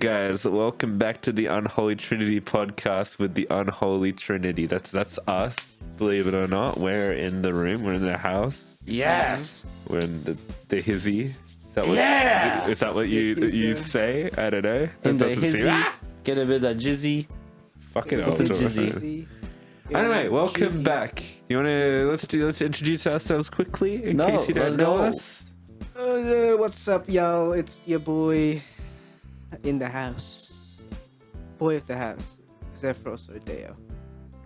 guys, welcome back to the Unholy Trinity podcast with the Unholy Trinity. That's us, believe it or not. We're in the room, we're in the house. Yes. We're in the hizzy. Is that what you say? I don't know. In That the doesn't seem- hizzy, get a bit of jizzy. Fucking What's a hell. jizzy? Anyway, welcome back. You wanna let's introduce ourselves quickly in case you don't know us. What's up, y'all? It's your boy in the house. Boy of the house, Zephyros Ordeo.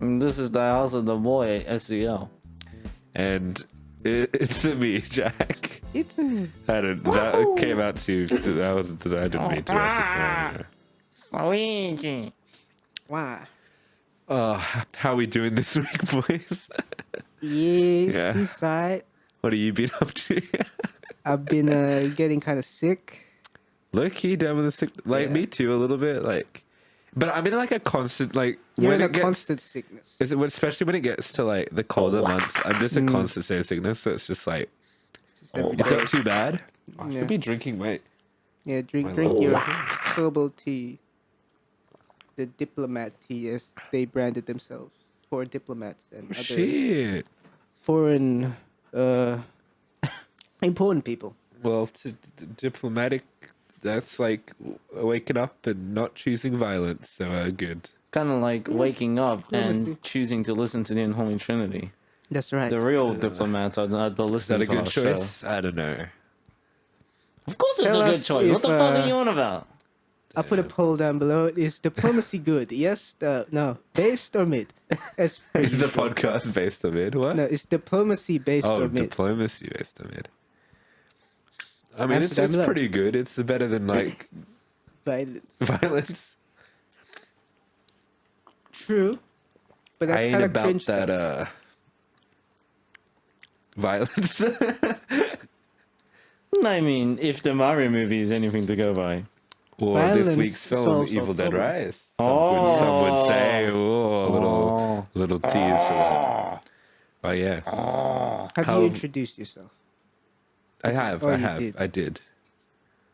And this is the house of the boy, SEO. And it's me, Jack. It's a... That came out too. That was I didn't mean to. Luigi. Wow. How are we doing this week, boys? Yes, Yeah. seaside. What have you been up to? I've been getting kind of sick. Low key down with the sick, like Yeah. me too, a little bit, like. But I'm in like a constant, like You're when in it a gets, constant sickness. especially when it gets to like the colder months. I'm just a constant state of sickness, so it's just like Just every it's day. not too bad. I Yeah. should be drinking, mate. Yeah, drink your herbal tea. The diplomat tea, as they branded themselves for diplomats and other Shit. foreign important people. Well, diplomatic. That's like waking up and not choosing violence. So good. It's kind of like waking up Diplomacy. and choosing to listen to the Unholy Trinity. That's right. The real diplomats are the Is that listeners a of good our choice? show. I don't know. Of course it's Tell a good us choice. What if, the fuck are you on about? I'll put a poll down below. Is diplomacy good? Yes, no. Based or mid? As per Is the usual. podcast based on it? What? No, is diplomacy based Oh, or mid? diplomacy based on it. I mean, Answer down it's below. pretty good. It's better than like Violence. violence. True. But that's I ain't kind of about cringe. that though. violence. I mean, if the Mario movie is anything to go by. Or Violence this week's film, solves all Evil Dead problem. Rise. Some would say, oh, a Oh. little tease for that. Oh yeah, Have how- you introduced yourself? I have. Oh, I you have. did. I did.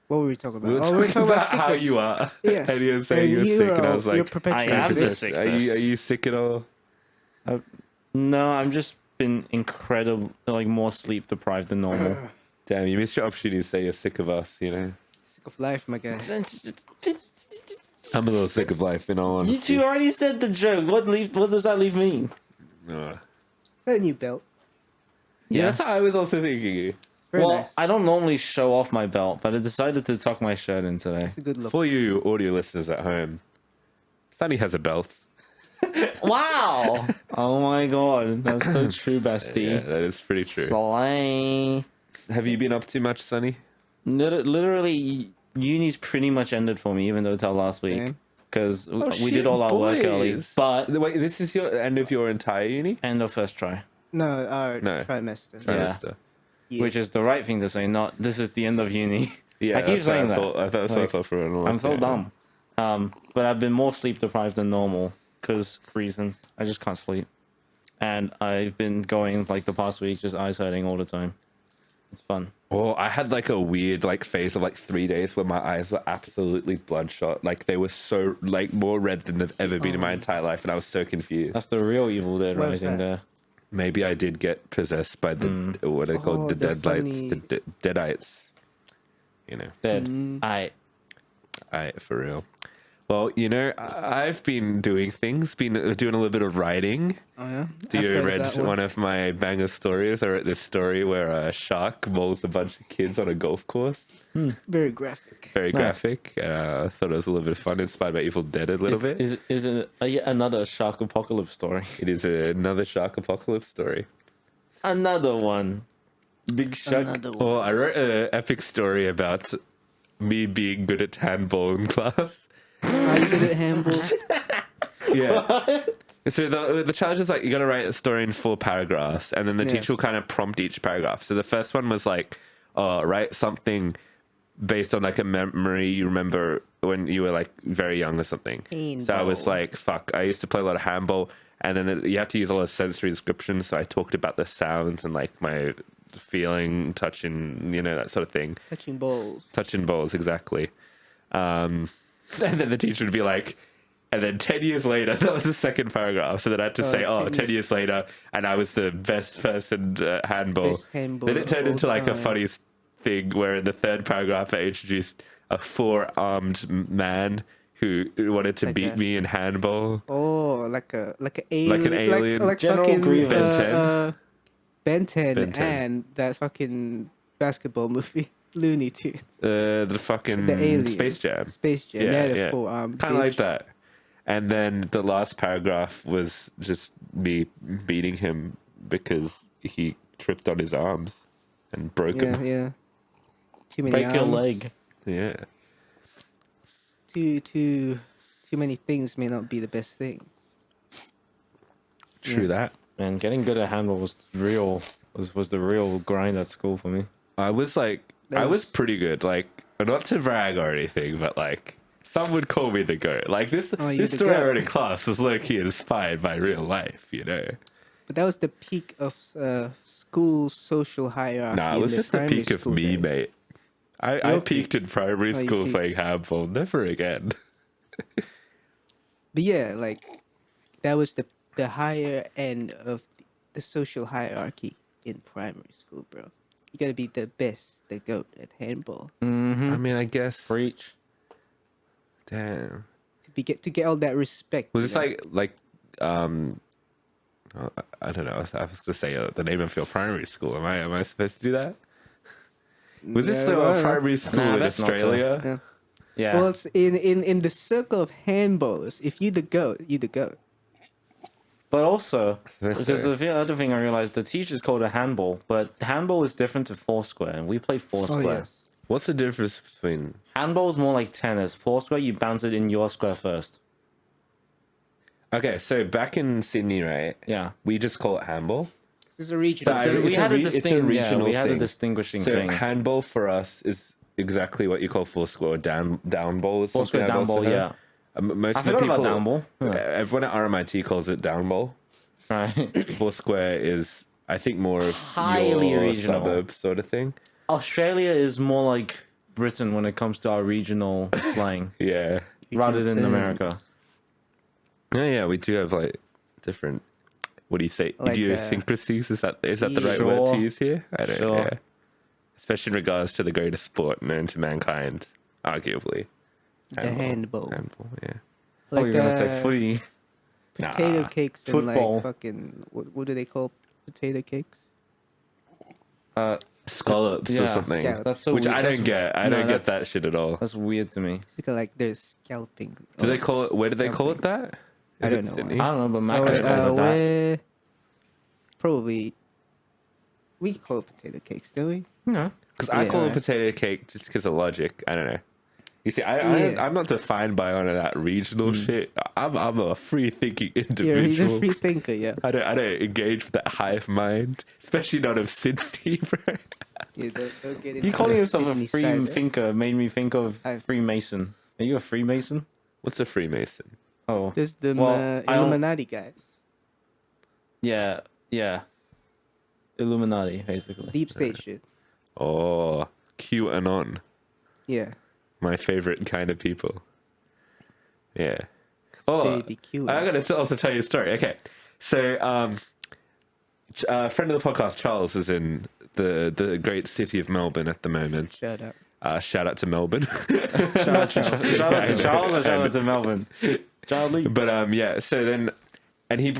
What were we talking about? We were oh, talking about how sickness. you are. Yes. And you were saying And you're sick, and I was you're like, perpetually I am sick. the Are sickness. you sick at all? No, I've just been incredible, like more sleep deprived than normal. Damn, you missed your opportunity to say you're sick of us. You know, Sick of life, my guy. I'm a little sick of life. In all You honesty. two already said the joke. What does that leave me? No. Is that a new belt? Yeah, that's what I was also thinking. Very Well, nice. I don't normally show off my belt, but I decided to tuck my shirt in today. It's a good look. For you audio listeners at home, Sunny has a belt. Wow! Oh my god, that's so true, Yeah, bestie. that is pretty true. Slay. Have you been up too much, Sunny? Literally, uni's pretty much ended for me, even though it's our last week. Same. Because we shit, did all our work early. boys. But Wait, this is your end of your entire uni? end of first try. No, our No. trimester. Yeah. Trimester. Yeah. Which is the right thing to say, not this is the end of uni. Yeah, I keep that's what saying that. I thought that's what I Like, thought for a long I'm so time. dumb. But I've been more sleep deprived than normal because reasons. I just can't sleep. And I've been going like the past week, just eyes hurting all the time. It's fun. Oh, I had like a weird like phase of like 3 days where my eyes were absolutely bloodshot. Like they were so like more red than they've ever been in my entire life, and I was so confused. That's the real Evil Dead What was Rising that? there. Maybe I did get possessed by the what are they called, Oh, the the deadlights, the funny- deadites. You know, Dead. for real. Well, you know, I've been doing things, been doing a little bit of writing. Oh, yeah? Do I've you heard of read that one of my banger stories? I wrote this story where a shark mauls a bunch of kids on a golf course. Very graphic. Very Nice. graphic. I thought it was a little bit of fun, inspired by Evil Dead a little bit. Is it yet another shark apocalypse story? It is another shark apocalypse story. Another one. Big shark. Another one. Oh, I wrote an epic story about me being good at handball in class. I did it handball. Yeah. So the challenge is like you got to write a story in 4 paragraphs, and then the Yeah. teacher will kind of prompt each paragraph. So the first one was like, write something based on like a memory you remember when you were like very young or something. So I was Handball. like, fuck, I used to play a lot of handball, and then you have to use a lot of sensory descriptions. So I talked about the sounds and like my feeling, touching, you know, that sort of thing. Touching balls. Touching balls, exactly. And then the teacher would be like, and then 10 years later, that was the second paragraph. So then I had to say, 10 years later, and I was the best person at handball. Best handball Then it turned of into all like a time. funny thing where in the third paragraph I introduced a 4-armed man who wanted to Like beat a- me in handball. Oh, like an alien, alien. like General fucking Grievous. Ben 10 Ben 10. and that fucking basketball movie, Looney Tunes, The fucking the alien, Space Jam. Space Jam. Yeah, they had a yeah. forearm. Kind of like that. And then the last paragraph was just me beating him because he tripped on his arms and broke Yeah, them. yeah. Too many Break your arms. leg. Yeah. Too many things may not be the best thing. True that. Man, getting good at handball was the real grind at school for me. I was like, That I was was- pretty good. Like, not to brag or anything, but like, some would call me the GOAT. Like, this Oh, you're the story I goat. wrote in class was low-key inspired by real life, you know? But that was the peak of school social hierarchy. Nah, it in was just the primary peak of school me, days. mate. I Your peaked in primary Oh, you school peaked. playing handball. Never again. But yeah, like that was the higher end of the social hierarchy in primary school, bro. You gotta be the best, the GOAT at handball I mean, I guess. Preach. Damn. to get all that respect. Was you this know? like I don't know. I was gonna say the name of your primary school. Am I supposed to do that? Was this Yeah, a I don't know. primary school Nah, in that's not Australia? Yeah. Yeah. Well, it's in the circle of handballers. If you the GOAT, you the GOAT. But also, That's because fair. the other thing I realized, the teachers called it handball, but handball is different to foursquare, and we played Oh foursquare. yes. What's the difference between? Handball is more like tennis. Foursquare, you bounce it in your square first. Okay, so back in Sydney, right? Yeah. We just call it handball. This is a regional. So thing. it's we a had a re- it's a distinct, yeah, regional we had a thing. distinguishing So thing. handball for us is exactly what you call foursquare or down ball. Is something Foursquare I've down also ball, heard. yeah. Most I of the forgot people, about down ball. Yeah. Everyone at RMIT calls it down ball. Right. Foursquare is, I think, more of Highly your regional. suburb sort of thing. Australia is more like Britain when it comes to our regional slang, Yeah. rather than Regional America. Yeah, we do have like different. What do you say? Like, Idiosyncrasies? Is that the right Sure. word to use here? I don't know. Sure. Yeah. Especially in regards to the greatest sport known to mankind, arguably. The handball. Handball, yeah. Oh, you're gonna say footy. potato Nah. cakes and Football. like fucking what do they call potato cakes? Scallops or Yeah. something. Scallops. That's so Which weird. I don't get. I no, don't get that's- that shit at all. That's weird to me. It's like there's scalping. Do they call it? Where do they call it that? I Is don't it know. Sydney? I don't know, but Mac Oh, is called it that. where probably we call it potato cakes, don't we? No. Because I Yeah, call it right. potato cake just because of logic. I don't know. You see, Yeah. I'm not defined by all of that regional shit. I'm a free thinking You're individual. a free thinker, yeah. I don't engage with that hive mind, especially not of Sydney, bro. Yeah, don't get into You calling the yourself a Sydney free side, eh? thinker made me think of I- Freemason. Are you a Freemason? What's a Freemason? Oh. There's the Well, I don't- Illuminati guys, Yeah, yeah. Illuminati, basically. deep state shit. Oh, QAnon, Yeah, my favorite kind of people. Yeah. Oh, they be cute. I gotta also tell you a story. Okay, so a friend of the podcast, Charles, is in the great city of Melbourne at the moment. Shut up. Shout out to Melbourne. Shout out to Charles or shout out to Melbourne? Charlie. But yeah, so then, and he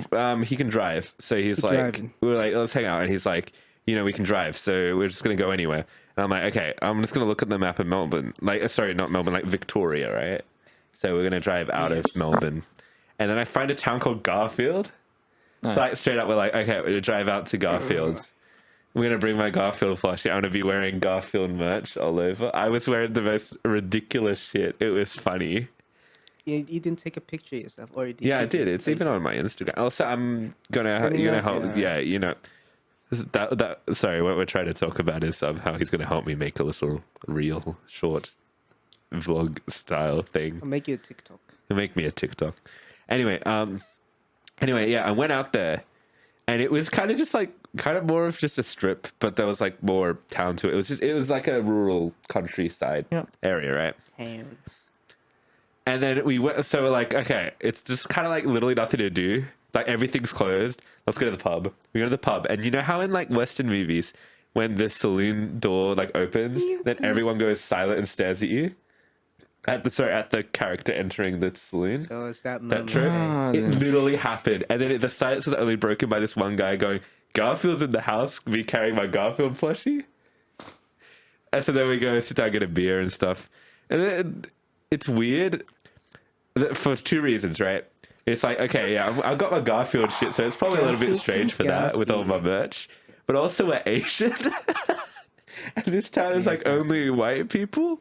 can drive. So he's like, driving. we were like, let's hang out. And he's like, we can drive. So we're just gonna go anywhere. And I'm like, okay, I'm just gonna look at the map of Melbourne. Like, sorry, not Melbourne, like Victoria, right? So we're gonna drive out of Melbourne, and then I find a town called Garfield. Nice. So like straight up, we're like, okay, we're gonna drive out to Garfield. I'm gonna bring my Garfield plushie. I'm gonna be wearing Garfield merch all over. I was wearing the most ridiculous shit. It was funny. You didn't take a picture of yourself, or did Yeah, I you? did. It's even on my Instagram. Also, I'm gonna Sending you're gonna out? help. Yeah. Yeah, that. Sorry, what we're trying to talk about is how he's gonna help me make a little real short vlog style thing. I'll make you a TikTok. To make me a TikTok. Anyway, yeah, I went out there, and it was kind of more of just a strip, but there was like more town to it. It was like a rural countryside Yeah. area, right? Ham. And then we went, so we're like, okay, it's just kind of like literally nothing to do. Like everything's closed. Let's go to the pub. We go to the pub. And you know how in like Western movies, when the saloon door like opens, then everyone goes silent and stares at you? At the character entering the saloon. Oh, it's that That moment. trip. right? It literally happened. And then the silence was only broken by this one guy going, Garfield's in the house, me carrying my Garfield plushie. And so then we go sit down, get a beer and stuff. And then it's weird for two reasons, right? It's like, okay, yeah, I've got my Garfield shit, so it's probably a little bit Garfield strange for and that with all my merch. But also we're Asian. And this town is like only white people.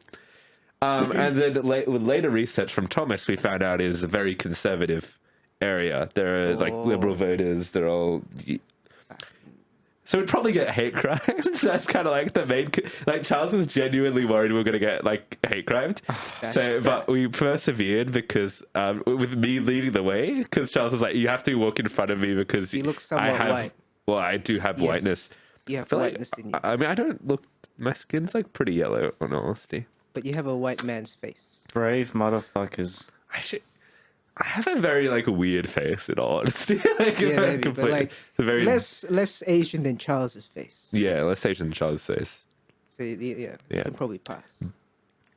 And then with later research from Thomas, we found out is a very conservative area. There are like liberal voters. They're all... So we'd probably get hate crimes. That's kind of like the main... Like, Charles was genuinely worried we were going to get, like, hate crimed. But we persevered because... with me leading the way, because Charles was like, you have to walk in front of me because... You look somewhat white. Well, I do have whiteness. You have I feel whiteness in you. I mean, I don't look... My skin's, like, pretty yellow, in honesty. But you have a white man's face. Brave motherfuckers. I have a very, like, weird face, in all honesty. Like, Yeah, maybe, but like very... less Asian than Charles's face. Yeah, less Asian than Charles' face. So you can probably pass.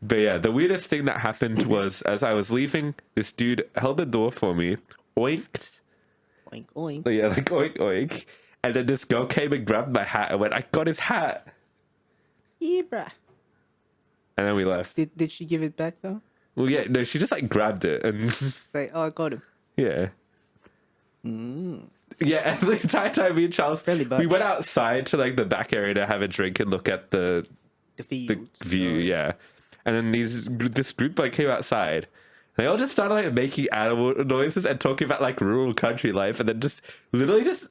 But yeah, the weirdest thing that happened was as I was leaving, this dude held the door for me, oinked. Oink oink. Yeah, like oink oink. And then this girl came and grabbed my hat and went, I got his hat. Yeah, bruh. And then we left. Did she give it back though? Well, yeah, no, she just like grabbed it and Like, oh, I got him. yeah. Yeah, and the entire time me and Charles, Really we bugs. went outside to like the back area to have a drink and look at the The fields. view, yeah. And then this group like came outside. They all just started like making animal noises and talking about like rural country life, and then just literally just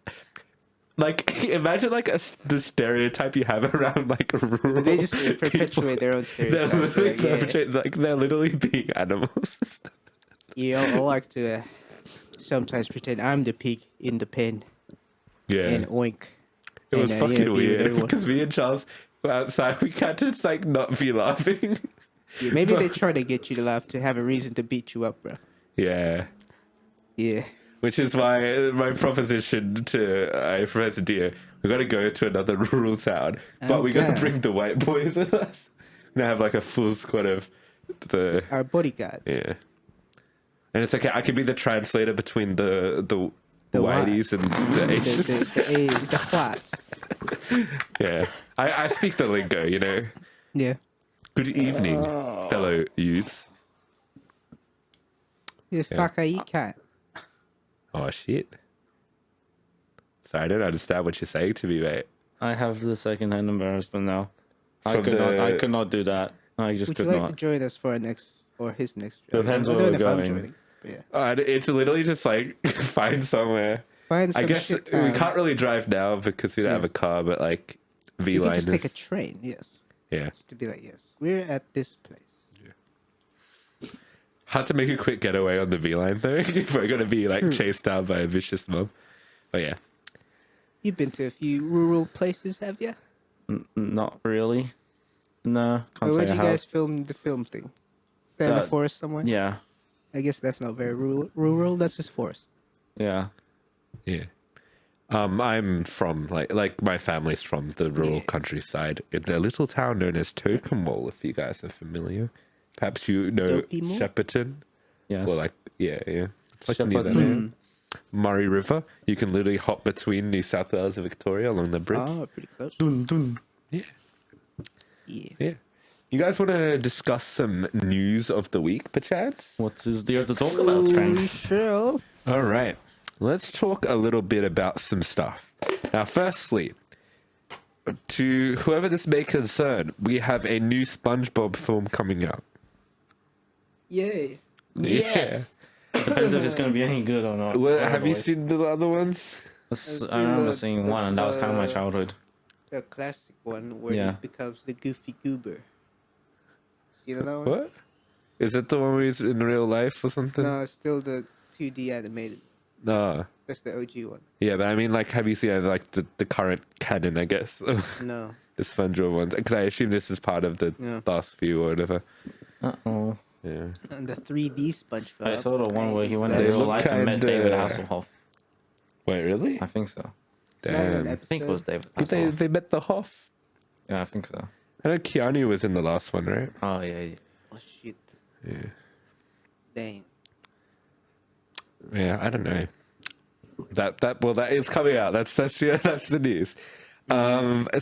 like imagine like the stereotype you have around like rural. They just perpetuate their own They're stereotypes. literally they're literally being animals. Yeah, I like to sometimes pretend I'm the pig in the pen Yeah, and oink. it was and, fucking be with weird everyone. because me and Charles were outside. We can't just like not be laughing. Yeah, maybe they try to get you to laugh to have a reason to beat you up, bro. Yeah. Yeah. Which is why my proposition to Professor Dio, we got to go to another rural town, but we got to Okay. bring the white boys with us. We're gonna have like a full squad of the Our bodyguard. yeah. And it's okay. I can be the translator between the whiteys and the Asians. The whites. Yeah, I speak the lingo. You know. Yeah. Good evening, fellow youths. The fuck are you cat? Oh shit. Sorry, I don't understand what you're saying to me, mate. I have the second-hand embarrassment now. I From could not do that. I just Would could you like not. to join us for our next or his next job? Depends I where don't we're know if I'm going. joining. But yeah. It's literally just like find somewhere. Find some I guess shit we town. can't really drive now because we don't have a car, but like V You can line just is take a train, yes. yeah. Just to be like, yes, we're at this place. Hard to make a quick getaway on the V line though if we're gonna be like True. chased down by a vicious mob. But yeah. You've been to a few rural places, have you? Not really. No, can't say Where'd I you have. guys film the film thing? There in the forest somewhere? Yeah, I guess that's not very rural. That's just forest. yeah. Yeah. I'm from like my family's from the rural countryside in a little town known as Tokemole, if you guys are familiar. Perhaps you know Tokemole? Shepperton. Yes. Or like yeah. It's like near that Shepperton. area. Murray River. You can literally hop between New South Wales and Victoria along the bridge. Oh, pretty close. Yeah. Yeah. Yeah. You guys want to discuss some news of the week, perchance? What is there to talk about, friend? Sure. All right. Let's talk a little bit about some stuff. Now, firstly, to whoever this may concern, we have a new SpongeBob film coming out. Yay. Yes. Depends if it's going to be any good or not. Well, have you Boys. seen the other ones? I remember the- seeing one, and that was kind of my childhood. The classic one where Yeah. he becomes the goofy goober. You know that one? What? Is it the one where he's in real life or something? No, it's still the 2D animated. No. That's the OG one. Yeah, but I mean, like, have you seen like the current canon, I guess, No. the SpongeBob ones? Because I assume this is part of the Yeah. last few or whatever. Uh-oh. Yeah. And the 3D SpongeBob. I saw the one where he went in They real look life and met kinda- David Hasselhoff. Wait, really? I think so. Damn. I think it was David They Hasselhoff. they met the Hoff. Yeah, I think so. I know Keanu was in the last one, right? Oh yeah. Oh shit. Yeah. Damn. Yeah, I don't know. That is coming out. That's the news.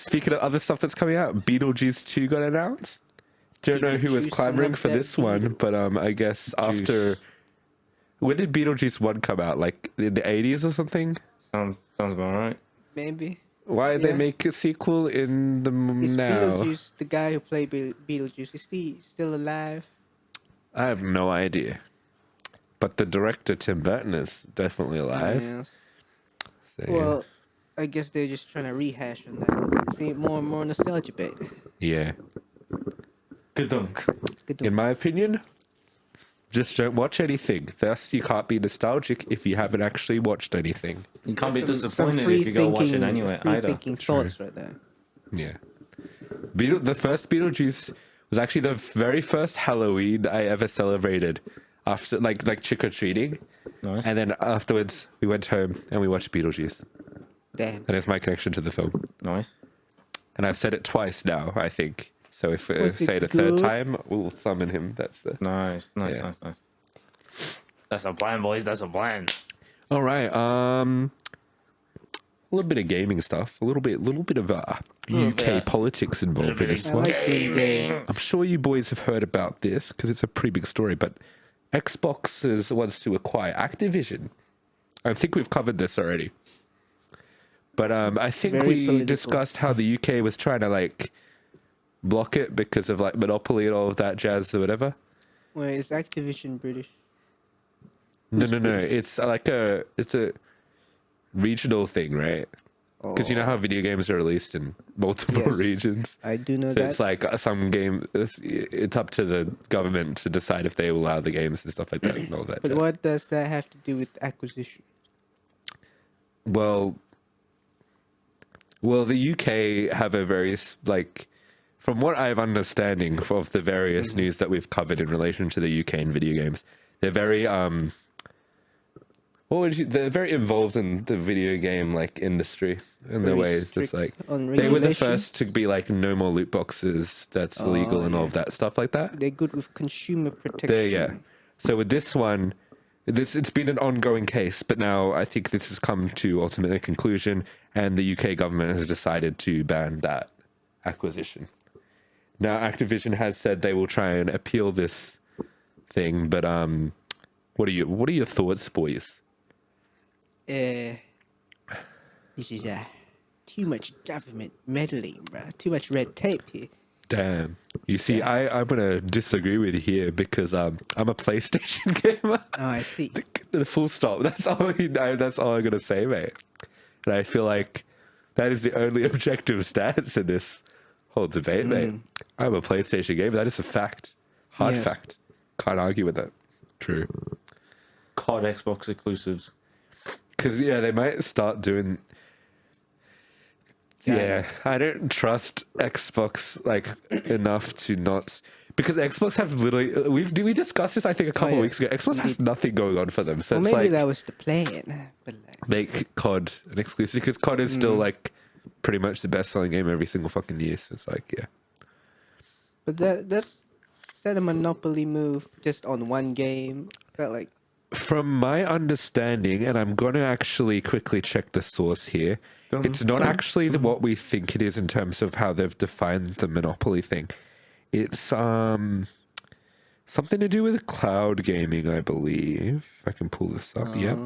Speaking of other stuff that's coming out, Beetlejuice 2 got announced. Don't know who was Beetlejuice, clamoring some for of that this one, beetle. but I guess after when did Beetlejuice 1 come out? Like in the 80s or something? Sounds about right. Maybe. Why did they Yeah. make a sequel in the Is now? Beetlejuice, the guy who played Beetlejuice, is he still alive? I have no idea. But the director Tim Burton is definitely alive. Yeah. So, Well, I guess they're just trying to rehash on that. See, more and more nostalgia bait. yeah. Good dunk. Good In my opinion, just don't watch anything. Thus, you can't be nostalgic if you haven't actually watched anything. You can't be Some disappointed if you go watch it anyway either. Free-thinking thoughts right there. Yeah. The first Beetlejuice was actually the very first Halloween I ever celebrated after like trick or treating. Nice. And then afterwards we went home and we watched Beetlejuice. Damn. And it's my connection to the film. Nice. And I've said it twice now, I think. So if I Was it say it a third good? time, we'll summon him. That's the Nice. Yeah. That's a plan, boys. That's a plan. All right. A little bit of gaming stuff. A little bit of UK bit. politics involved in bit this I one. like the I'm sure you boys have heard about this because it's a pretty big story. But Xbox wants to acquire Activision. I think we've covered this already. But I think Very we political. discussed how the UK was trying to like block it because of like monopoly and all of that jazz or whatever. Well, is Activision British? No. It's it's a regional thing, right? Because you know how video games are released in multiple Yes. regions. I do know So that. it's like some game. It's up to the government to decide if they allow the games and stuff like that and all that. But jazz. what does that have to do with acquisition? Well, the UK have a very like, from what I have understanding of the various news that we've covered in relation to the UK and video games, they're very they're very involved in the video game like industry in the Very ways. It's strict like on they were the regulation? first to be like no more loot boxes. That's illegal and all of that stuff like that. They're good with consumer protection. Yeah. So with this one, it's been an ongoing case, but now I think this has come to ultimately a conclusion, and the UK government has decided to ban that acquisition. Now, Activision has said they will try and appeal this thing, but what are your thoughts, boys? This is too much government meddling, bruh. Too much red tape here. Damn. You see, I'm gonna disagree with you here because I'm a PlayStation gamer. Oh, I see. The full stop. That's all that's all I'm gonna say, mate. And I feel like that is the only objective stance in this whole debate, mate. I'm a PlayStation gamer. That is a fact. Hard Yeah. fact. Can't argue with that. True. COD Xbox exclusives. Because they might start doing. Yeah, I don't trust Xbox like enough to not, because Xbox have literally we discussed this I think a couple yeah. of weeks ago. Xbox has nothing going on for them, so Well, it's maybe like that was the plan. But like, make COD an exclusive because COD is still like pretty much the best selling game every single fucking year. So it's like but that's is that a monopoly move just on one game? Felt like From my understanding, and I'm gonna actually quickly check the source here. It's not actually what we think it is in terms of how they've defined the monopoly thing. It's something to do with cloud gaming, I believe. If I can pull this up. Yep.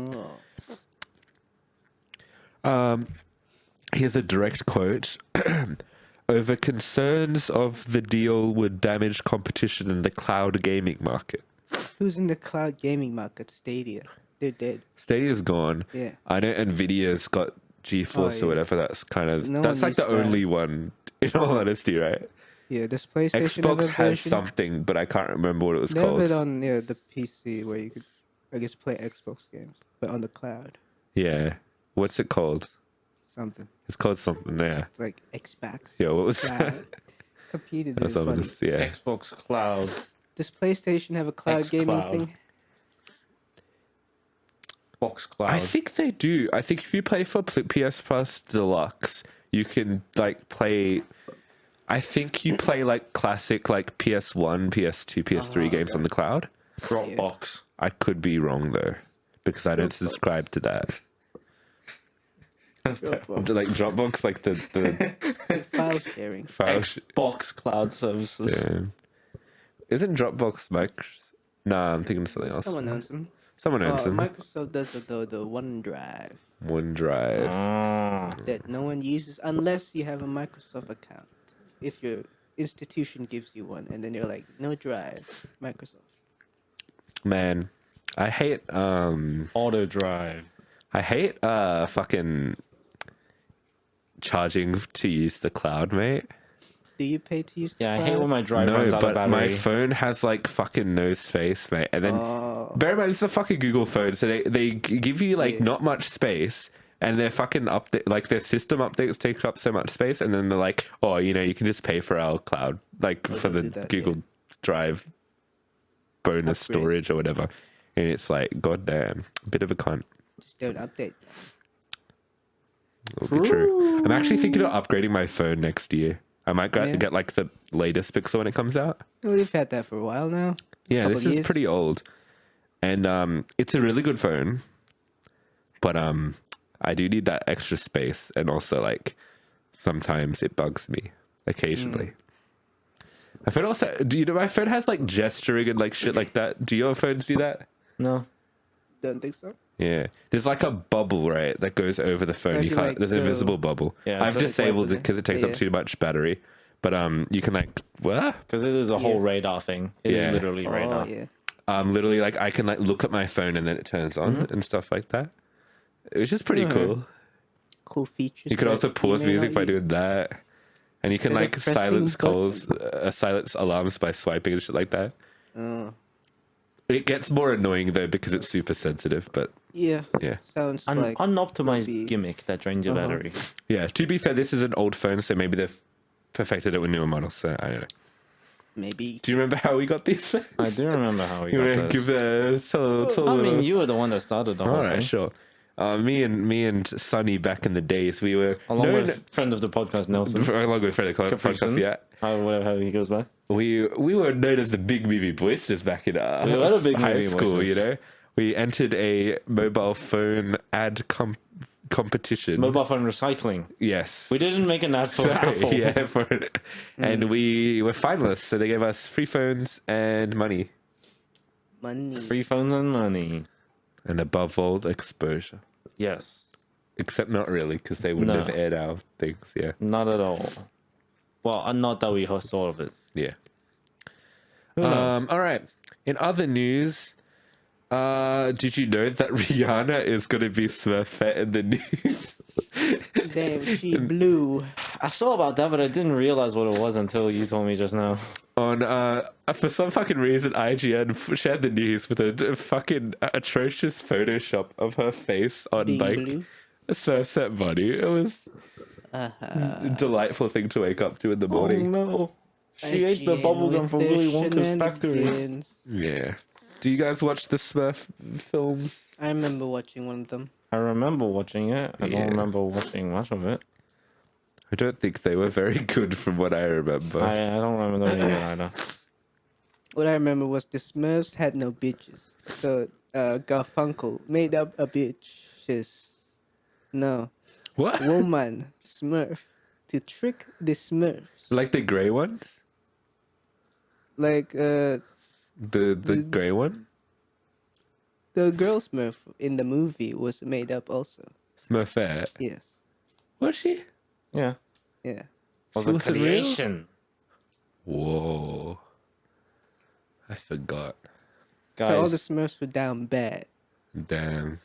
Here's a direct quote. Over concerns of the deal would damage competition in the cloud gaming market. who's in the cloud gaming market? Stadia. They're dead. Stadia's gone. Yeah. I know Nvidia's got GeForce Oh, or yeah. whatever. That's kind of No that's one like the uses that. only one. In all honesty, right? Yeah, this PlayStation have Xbox a has version. something, but I can't remember what it was They have called. it on the PC where you could, I guess, play Xbox games, but on the cloud. Yeah. What's it called? Something. It's called something. Yeah. It's like Xbox. Yeah. What was Cloud. Computer. That's That's what funny. it is, yeah. Xbox Cloud. Does PlayStation have a cloud gaming xCloud. thing? Box Cloud. I think they do. I think if you play for PS Plus Deluxe, you can like play. I think you play like classic like PS1, PS2, PS3 games on the cloud. Dropbox. I could be wrong though, because I don't subscribe to that. Like Dropbox, like the File sharing. file. Xbox Cloud services. Yeah. Isn't Dropbox Microsoft? Nah, I'm thinking of something else. Someone owns them. Someone owns them. Microsoft does it though, the OneDrive OneDrive. that no one uses unless you have a Microsoft account. If your institution gives you one, and then you're like, no drive, Microsoft. Man, I hate Auto Drive. fucking charging to use the cloud, mate. Do you pay to use the Yeah, I cloud? hate when my drive No, runs out of but battery. my phone has like fucking no space, mate. And then bear in mind it's a fucking Google phone, so they give you like Yeah. not much space, and their fucking update, like their system updates take up so much space, and then they're like, oh, you know, you can just pay for our cloud, like for the do that, Google yeah. Drive bonus Upgrade. storage or whatever. And it's like, goddamn, bit of a cunt. Just don't update. It'll be true. I'm actually thinking of upgrading my phone next year. I might Yeah. get like the latest Pixel when it comes out. Well, you've had that for a while now. Yeah, Couple this is years. pretty old, and it's a really good phone, but I do need that extra space, and also like sometimes it bugs me occasionally. My phone also, do you know my phone has like gesturing and like shit like that? Do your phones do that? No. Don't think so. Yeah, there's like a bubble, right, that goes over the phone. if You you, can't. like, There's an go- invisible bubble. Yeah, I've it's like disabled it wipe because it takes yeah. up too much battery. But you can like what? Because it is a whole Yeah. radar thing. It is Yeah. literally radar. Oh, yeah. Literally like I can like look at my phone and then it turns on and stuff like that. It was just pretty cool. Cool features. You could that also you pause may music not by use. doing that, and you can Instead of like pressing silence calls, button. silence alarms by swiping and shit like that. Oh, It gets more annoying though because it's super sensitive, but yeah. yeah, Sounds An like unoptimized maybe- gimmick that drains your battery. yeah. To be fair, this is an old phone, so maybe they've perfected it with newer models. So I don't know. maybe. Do you remember how we got these? I do remember how we You got wanna this. give I mean, you were the one that started the whole all right, thing. sure. Me and Sonny back in the days, we were Along known- with friend of the podcast, Nelson. along with Freddy podcast, Capricin. yeah. Whatever he goes by. We were known as the Big Movie Boysters back in We were the Big high Movie school, Boysters. you know. We entered a mobile phone ad competition. Mobile phone recycling. Yes. We didn't make an ad for Sorry, Apple. yeah, for it. And we were finalists, so they gave us free phones and money, Money. Free phones and money. and above all, exposure. Yes. Except not really, because they wouldn't No. have aired our things. Yeah, Not at all. Well, not that we saw of it. yeah. Who knows? All right. In other news, did you know that Rihanna is going to be Smurfette in the news? Damn, she blew. I saw about that, but I didn't realize what it was until you told me just now. On for some fucking reason, IGN shared the news with a fucking atrocious Photoshop of her face on Being like blue. a Smurfette body. It was a delightful thing to wake up to in the morning. no. She ate the IGN bubblegum with from their Willy Wonka's factory. shenanigans. Yeah. Do you guys watch the Smurf films? I remember watching one of them. I remember watching it. I Yeah. don't remember watching much of it. I don't think they were very good from what I remember. I don't remember it either. What I remember was the Smurfs had no bitches. So Garfunkel made up a bitch. No. What? Woman Smurf to trick the Smurfs. Like the grey ones? Like The grey one? the girl Smurf in the movie was made up also. Smurfette. Yes. Was she? Yeah. Yeah. Was She a wasn't real? creation. Whoa. I forgot. So all Guys. the Smurfs were down bad. Damn.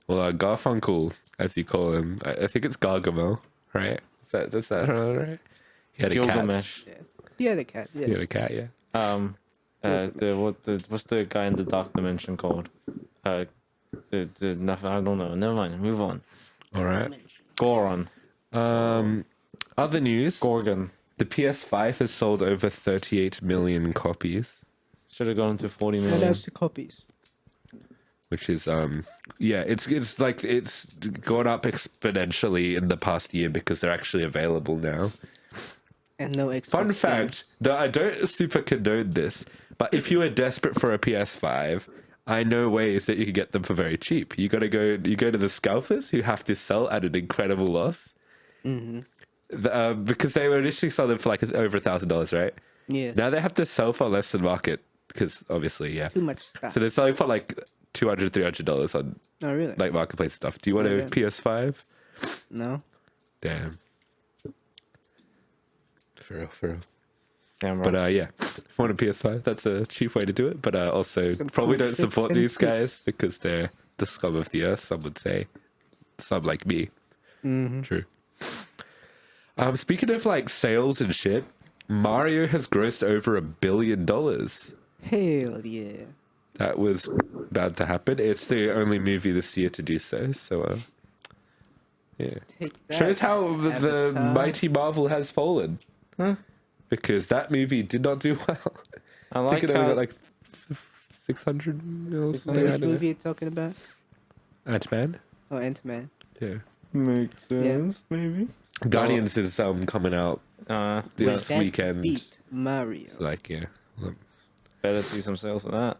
Well, Garfunkel, as you call him, I think it's Gargamel, right? Is that right? He had a Gilgamesh. Yeah. He had a cat, yes. cat. He had a cat, yeah. What's the guy in the dark dimension called? I don't know. Never mind. Move on. All right. Goron. Other news. Gorgon. The PS5 has sold over 38 million copies. Should have gone to 40 No, million. that's the copies. which is yeah, it's like it's gone up exponentially in the past year because they're actually available now. And no Xbox Fun games. fact, though I don't super condone this, but if you are desperate for a PS5, I know ways that you can get them for very cheap. You go to the scalpers who have to sell at an incredible loss. Because they were initially selling for like over $1,000, right? Yeah. Now they have to sell for less than market because obviously, yeah. Too much stuff. So they're selling for like $200-$300 on Oh, really? like marketplace stuff. Do you want a Okay. PS5? No. Damn. For real. Damn right. But yeah, if you want a PS5, that's a cheap way to do it. But also, Some probably cool don't tricks support and these tips. guys because they're the scum of the earth. Some would say, some like me. True. Speaking of like sales and shit, Mario has grossed over $1 billion. Hell yeah. That was about to happen. It's the only movie this year to do so. So, yeah, Take that. shows how the Avatar. mighty Marvel has fallen. Because that movie did not do well. I I like think it only how got like 600 or something. I Which don't know. movie you talking about? Ant-Man. Oh, Ant-Man. Yeah. makes sense, maybe. Guardians is coming out this That weekend. beat Mario. Like, yeah. Better see some sales for that.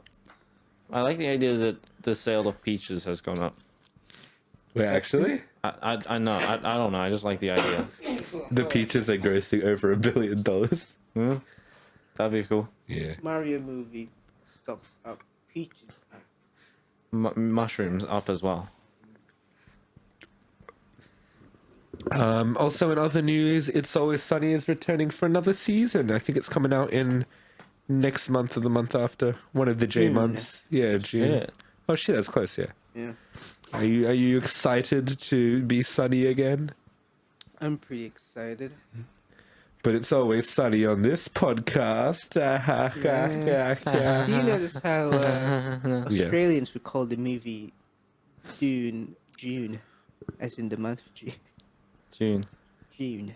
I like the idea that the sale of peaches has gone up. Wait, actually, I know. I don't know. I just like the idea. the peaches are grossing over $1 billion. Hmm? That'd be cool. Yeah. Mario movie. Stocks up. Peaches up. Mushrooms up as well. Also, in other news, It's Always Sunny is returning for another season. I think it's coming out in next month or the month after. One of the J June. months. Yeah, June. Shit. Oh shit, that's close. Yeah. Yeah. Are you excited to be sunny again? I'm pretty excited. But it's always sunny on this podcast. Do you notice how Australians would call the movie June, as in the month of June? June. June.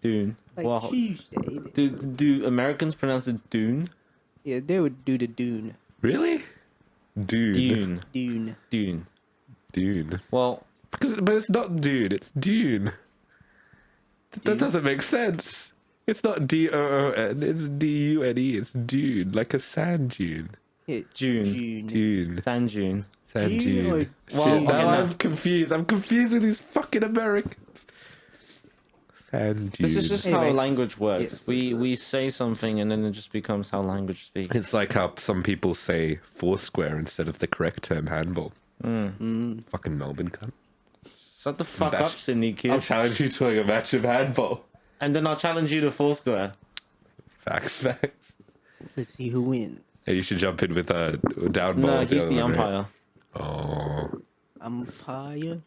Dune. Like Tuesday. Do Americans pronounce it Dune? Yeah, they would do the Dune. Really? Dune. Dune. Dune. Dune. Well, But it's not Dune, it's Dune. That doesn't make sense. It's not Doon, it's Dune. It's Dune, like a sand dune. Yeah, June. Dune. Sand June. Sand Dune or dune. Well, Shit, okay, now no. I'm confused. I'm confused with these fucking Americans. Sand dune. This is just Anyway. how language works. Yeah. We say something and then it just becomes how language speaks. It's like how some people say Foursquare instead of the correct term handball. Fucking Melbourne cunt. Shut the fuck up, That's- Sydney I'll kid. challenge you to a match of handball. And then I'll challenge you to Foursquare. Facts. Let's see who wins. Hey, you should jump in with a down ball. No, with he's other the one, right? umpire. Oh. Umpire.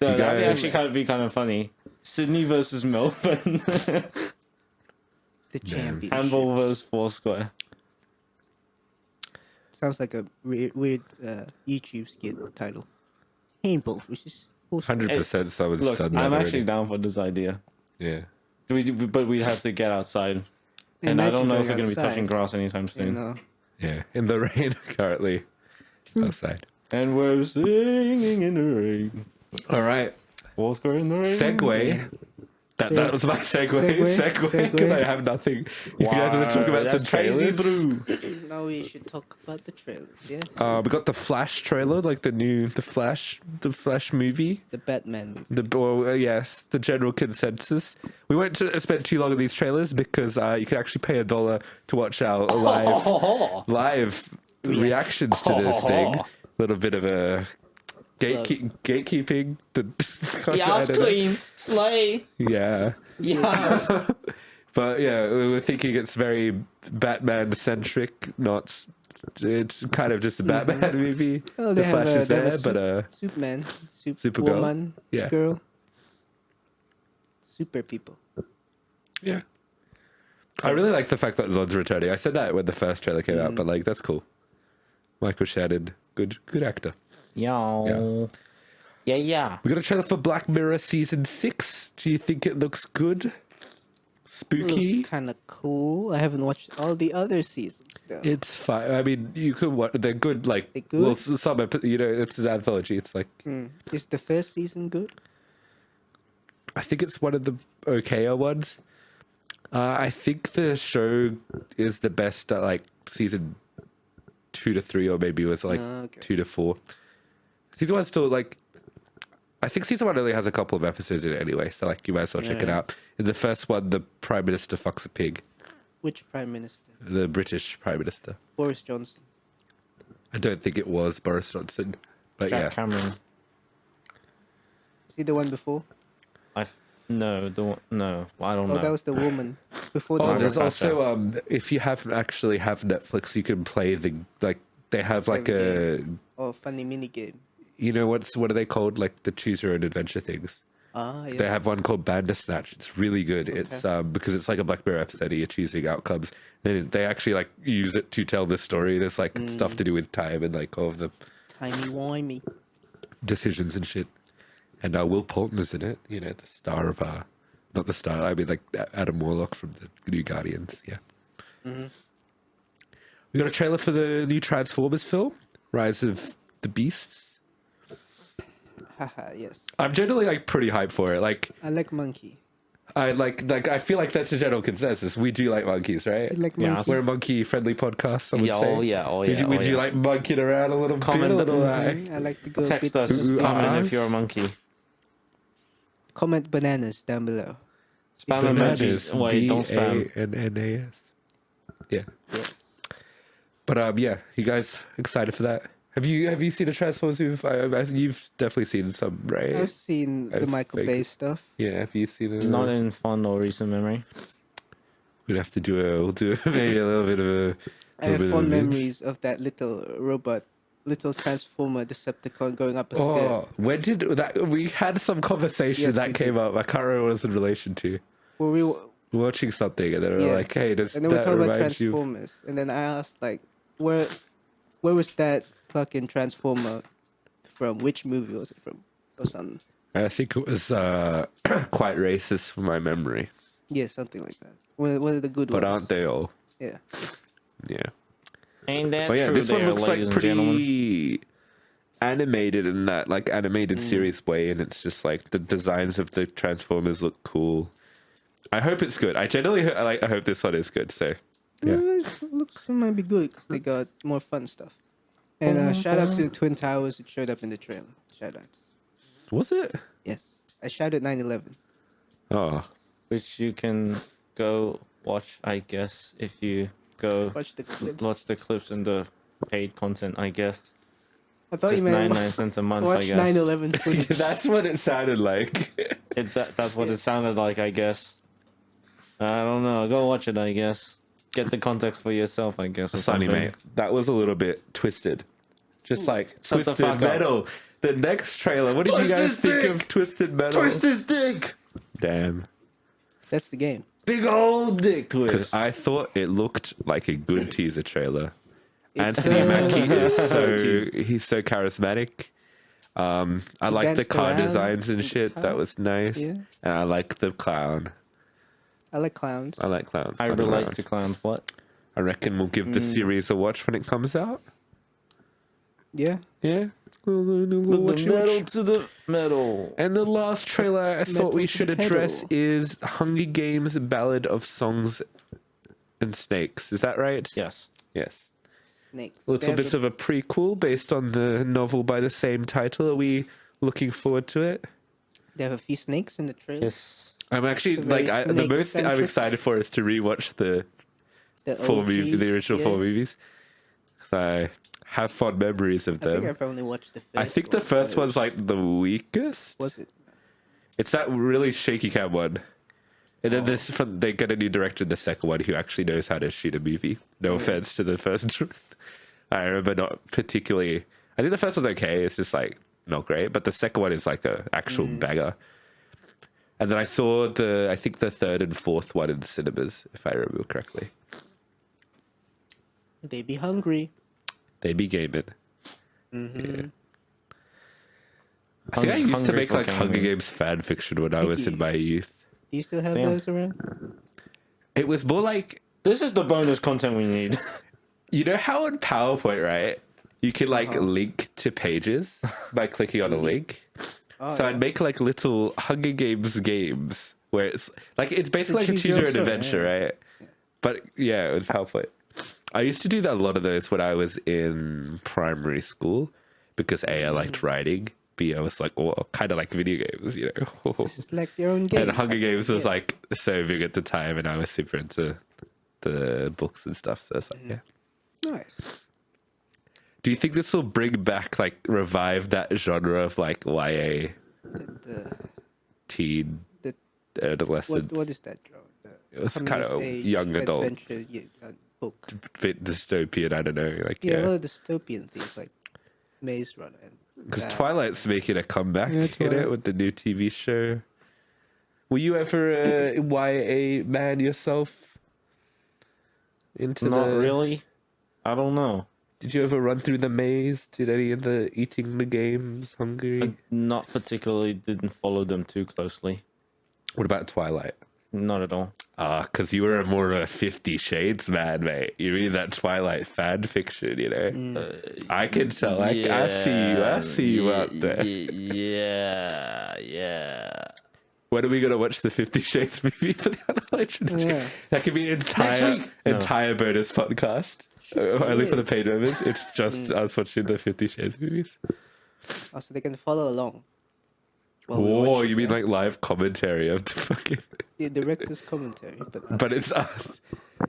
No, that'd be guys- actually be kind of funny. Sydney versus Melbourne. The championship. Handball versus Foursquare. Sounds like a weird YouTube skit title. Handball versus Foursquare. 100% someone's Look, done that I'm already. actually down for this idea. Yeah. But we'd have to get outside. And I don't know if we're going to be touching grass anytime You soon. know. Yeah. In the rain, currently. Outside. And we're singing in the rain. All right. Foursquare in the rain. Segue. That was my segue. Segue. Because I have nothing. You guys want to talk about That's some trailers? crazy, bro. Now we should talk about the trailers, yeah? We got the Flash trailer, like the Flash movie. The Batman movie. Yes, the general consensus. We won't spend too long on these trailers because you can actually pay $1 to watch our live reactions to this thing. A little bit of a gatekeeping. Yes, queen. Slay. Yeah. Yes. But yeah, we were thinking it's very Batman centric, not. It's kind of just a Batman movie. Oh, The Flash is they have there, a but Superman, Supergirl. Superwoman, Yeah. girl, super people. yeah. I really like the fact that Zod's returning. I said that when the first trailer came out, but like that's cool. Michael Shannon, good actor. Yo. Yeah. We got a trailer for Black Mirror season 6. Do you think it looks good? spooky. Looks kind of cool. I haven't watched all the other seasons though. It's fine. I mean, you could watch. They're good. Like, They're good? well, some it's an anthology. It's like Is the first season good? I think it's one of the okayer ones. I think the show is the best at like season 2 to 3, or maybe it was like Okay. 2 to 4. Season 1 still like. I think season 1 only has a couple of episodes in it anyway, so like you might as well check it Yeah. out. In the first one, the Prime Minister fucks a pig. Which prime minister? The British Prime Minister. Boris Johnson. I don't think it was Boris Johnson, but Jack yeah. Cameron. Is he the one before? No, I don't Oh, know. that was the woman before the Oh, woman. there's Gotcha. also if you haven't actually have Netflix, you can play they have like a funny mini game. what are they called, like the choose your own adventure things. Ah, yeah. They have one called Bandersnatch. It's really good. It's because it's like a Black Mirror episode and you're choosing outcomes. Then they actually like use it to tell the story. There's like stuff to do with time and like all of the Timey-wimey. decisions and shit. And Will Poulter's in it, the star of not the star, I mean like Adam Warlock from the new Guardians, yeah. We got a trailer for the new Transformers film, Rise of the Beasts. Haha, yes. I'm generally like pretty hyped for it. Like I like monkey. I feel like that's a general consensus. We do like monkeys, right? You like Yeah. monkey? We're a monkey friendly podcast, I would Yeah, say. oh yeah. Would you like monkeying around a little Comment bit? A little, I like to go Text bit- us, Ooh, comment if you're a monkey. Comment bananas down below. Spam emojis. Wait, don't spam. BANNAS. Yeah. Yes. But yeah, you guys excited for that? Have you seen the Transformers movie? You've definitely seen some, right? I've seen the I Michael think- Bay stuff. Yeah, have you seen it? Not in fond or recent memory. We'd have to we'll do maybe a little bit of a. I have bit of fond a binge. memories of that little robot, little Transformer Decepticon going up a stair. Oh, when did that? We had some conversation Yes, that we came did. up. I can't remember what it was in relation to. Were we? We're watching something, and then we Yeah. were like, "Hey, does And then we that talked about remind you?" Transformers, and then I asked like, where was that fucking Transformer from? Which movie was it from? Or something. I think it was quite racist from my memory, Yeah, something like that. One of the good but ones. aren't they all? Yeah. Yeah. Ain't that But yeah, true this one there, looks like ladies and gentlemen? pretty animated in that like animated series way, and it's just like the designs of the Transformers look cool. I hope it's good. I generally I hope this one is good. So yeah, It looks it might be good because they got more fun stuff. And shout out to the Twin Towers. It showed up in the trailer. Shout out. was it? Yes, I shouted 9/11. Oh, Which you can go watch, I guess, if you go Watch the clips. watch the clips and the paid content, I guess. I thought Just you meant 99 cents a month, I watch guess. 9/11 footage. that's what it sounded like. That's what it sounded like, I guess. I don't know. Go watch it, I guess. Get the context for yourself, I guess. Or Funny, something. mate. That was a little bit twisted. Just like Shut the Twisted fuck up. Metal. The next trailer. What did you guys think of Twisted Metal? his dick! Damn. That's the game. Big old dick Because twist. I thought it looked like a good teaser trailer. Anthony Mackie is he's so charismatic. I like the danced car around designs and with the shit. car. That was nice. Yeah. And I like the clown. I like clowns. I like clowns. I running relate around. to clowns. What? I reckon we'll give the series a watch when it comes out. Yeah. Yeah. We'll watch the metal it. to the metal. And the last trailer I thought we Metal should to address pedal. is Hunger Games Ballad of Songs and Snakes. Is that right? Yes. Yes. Snakes. A little bit of a prequel based on the novel by the same title. Are we looking forward to it? They have a few snakes in the trailer. Yes. I'm actually It's very like the most I'm snake-centric. excited for is to rewatch the The the original yeah. 4 movies, because I have fond memories of I think them. I've only watched the first. I think the one first one's first. like the weakest. Was it? It's that really shaky cam one. And then they get a new director in the second one who actually knows how to shoot a movie. No offense to the first. I remember not particularly. I think the first one's okay. It's just like not great, but the second one is like a actual banger. And then I saw I think the third and fourth one in the cinemas, if I remember correctly. They be hungry. They be gaming. Mm-hmm. Yeah. I think I used to Hungry make for like Hunger gaming. Games fan fiction when I was in my youth. Do you still have Damn. those around? It was more like, This is the bonus content we need. you know how in PowerPoint, right? You can like link to pages by clicking on a link. So I'd make like little Hunger games where it's like it's basically like a choose your own adventure, right? Yeah. But yeah, with PowerPoint. I used to do that a lot of those when I was in primary school because A, I liked writing. B, I was like, oh, kind of like video games, you know. This is like your own game. And Hunger Games was like so big at the time, and I was super into the books and stuff. So it's like, yeah. Nice. Do you think this will bring back, like, revive that genre of like YA, teen, adolescent? What is that genre? It was kind of a young adult. Adventure, book. A bit dystopian, I don't know. Like, a lot of dystopian things like Maze Runner. Because Twilight's making a comeback, you know, with the new TV show. Were you ever a YA man yourself? Not really. I don't know. Did you ever run through the maze? Did any of the eating the games, Hungry? Not particularly. Didn't follow them too closely. What about Twilight? Not at all. Because you were more of a 50 Shades man, mate. You read that Twilight fan fiction, you know? I can tell. I see you out there. Yeah. When are we going to watch the 50 Shades movie for the Unalive Tradition? Yeah. That could be an entire bonus podcast. Only for the paid members. It's just us watching the 50 Shades movies. Oh, so they can follow along. Oh, you mean like live commentary of the fucking... The director's commentary, but it's us. I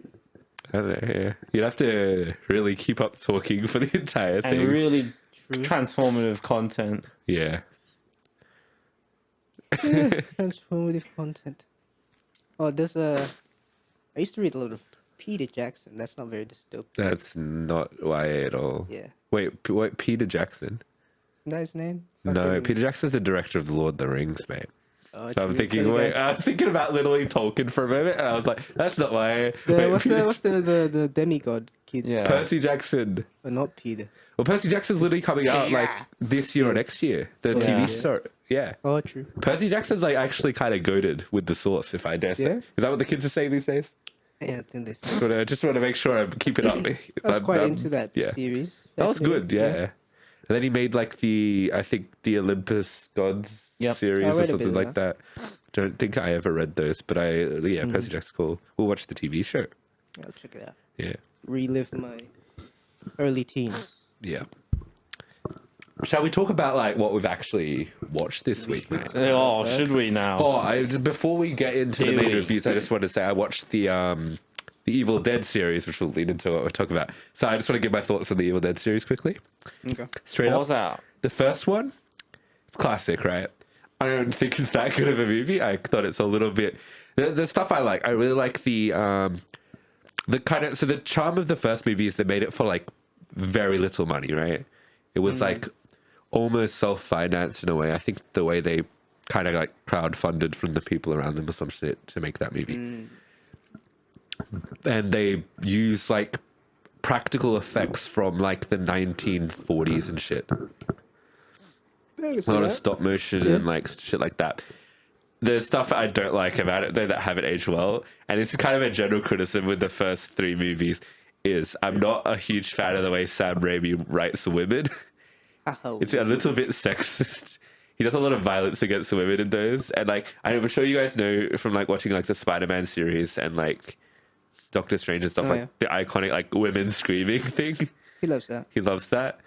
don't know, yeah. You'd have to really keep up talking for the entire thing. And really transformative content. Yeah. Transformative content. Oh, there's a... I used to read a lot of Peter Jackson. That's not very dystopian. That's not YA at all. Yeah. Wait, Peter Jackson? Isn't that his name? No, Peter Jackson's the director of The Lord of the Rings, mate. So I'm thinking, I was thinking about literally Tolkien for a moment, and I was like, that's not YA. What's the demigod kid? Yeah. Percy Jackson. Not Peter. Well, Percy Jackson's literally coming out like this year or next year. The TV show. Yeah. Oh, true. Percy Jackson's like actually kind of goated with the Source, if I dare say. Is that what the kids are saying these days? Yeah, I think this. Just want to make sure I'm keeping up. I was quite into that series. That was good, yeah. And then he made like the Olympus Gods series or something like that. Don't think I ever read those, but Percy Jackson's cool. We'll watch the TV show. I'll check it out. Yeah. Relive my early teens. Yeah. Shall we talk about like what we've actually watched this week, mate? Oh, should we now? Before we get into the main reviews, I just want to say I watched the Evil Dead series, which will lead into what we're talking about. So I just want to give my thoughts on the Evil Dead series quickly. Okay. Straight up. Out. The first one, it's classic, right? I don't think it's that good of a movie. I thought it's a little bit... There's stuff I like. I really like the kind of... So the charm of the first movie is they made it for like very little money, right? It was like almost self-financed in a way. I think the way they kind of like crowdfunded from the people around them or some shit to make that movie. And they use like practical effects from like the 1940s and shit. A lot of stop motion and like shit like that. There's stuff I don't like about it though that haven't aged well, and this is kind of a general criticism with the first three movies. Is I'm not a huge fan of the way Sam Raimi writes women. It's a little bit sexist. He does a lot of violence against women in those, and like I'm sure you guys know from like watching like the Spider-Man series and like Doctor Strange and stuff, the iconic like women screaming thing. He loves that. He loves that.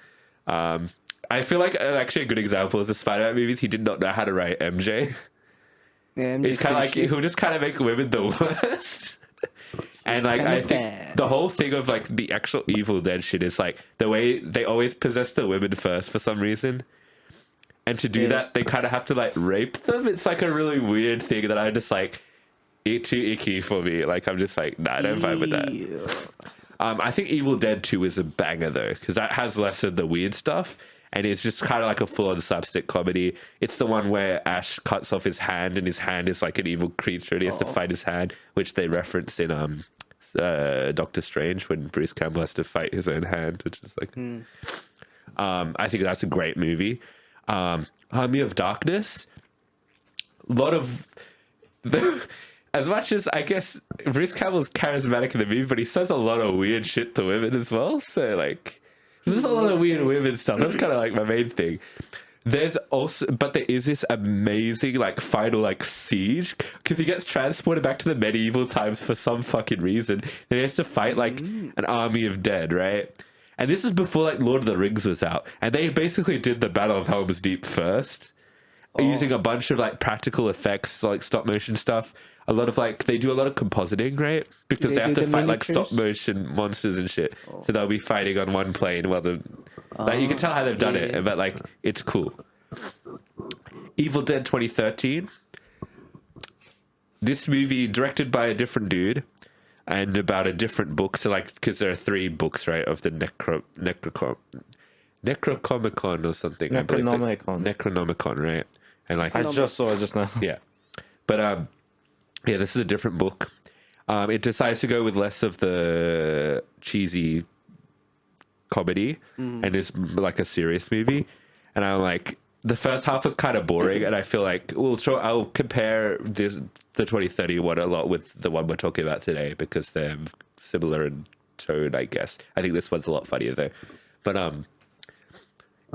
I feel like actually a good example is the Spider-Man movies. He did not know how to write MJ. Yeah, it's kind of like he'll just kind of make women the worst. And like I think the whole thing of like the actual Evil Dead shit is like the way they always possess the women first for some reason. And to do that, they kind of have to like rape them. It's like a really weird thing that I just like, too icky for me. Like I'm just like, nah, I don't vibe with that. I think Evil Dead 2 is a banger though, because that has less of the weird stuff. And it's just kind of like a full-on slapstick comedy. It's the one where Ash cuts off his hand, and his hand is like an evil creature, and he has to fight his hand, which they reference in Doctor Strange when Bruce Campbell has to fight his own hand, which is like... I think that's a great movie. Army of Darkness, a lot of... as much as I guess Bruce Campbell's charismatic in the movie, but he says a lot of weird shit to women as well. So like, there's a lot of weird women stuff. That's kind of like my main thing. There is this amazing like final like siege because he gets transported back to the medieval times for some fucking reason. And he has to fight like an army of dead, right? And this is before like Lord of the Rings was out, and they basically did the Battle of Helm's Deep first, using a bunch of like practical effects, like stop motion stuff. A lot of like they do a lot of compositing, right? Because they have to fight like stop motion monsters and shit. So they'll be fighting on one plane while the like you can tell how they've done it, but like it's cool. Evil Dead 2013. This movie directed by a different dude and about a different book. So like because there are 3 books, right, of the Necronomicon or something. Necronomicon, right? And like I just saw it just now. Yeah. But yeah, this is a different book. It decides to go with less of the cheesy comedy and is like a serious movie. And I'm like, the first half was kind of boring, and I feel like I'll compare the 2030 one a lot with the one we're talking about today because they're similar in tone, I guess. I think this one's a lot funnier though. But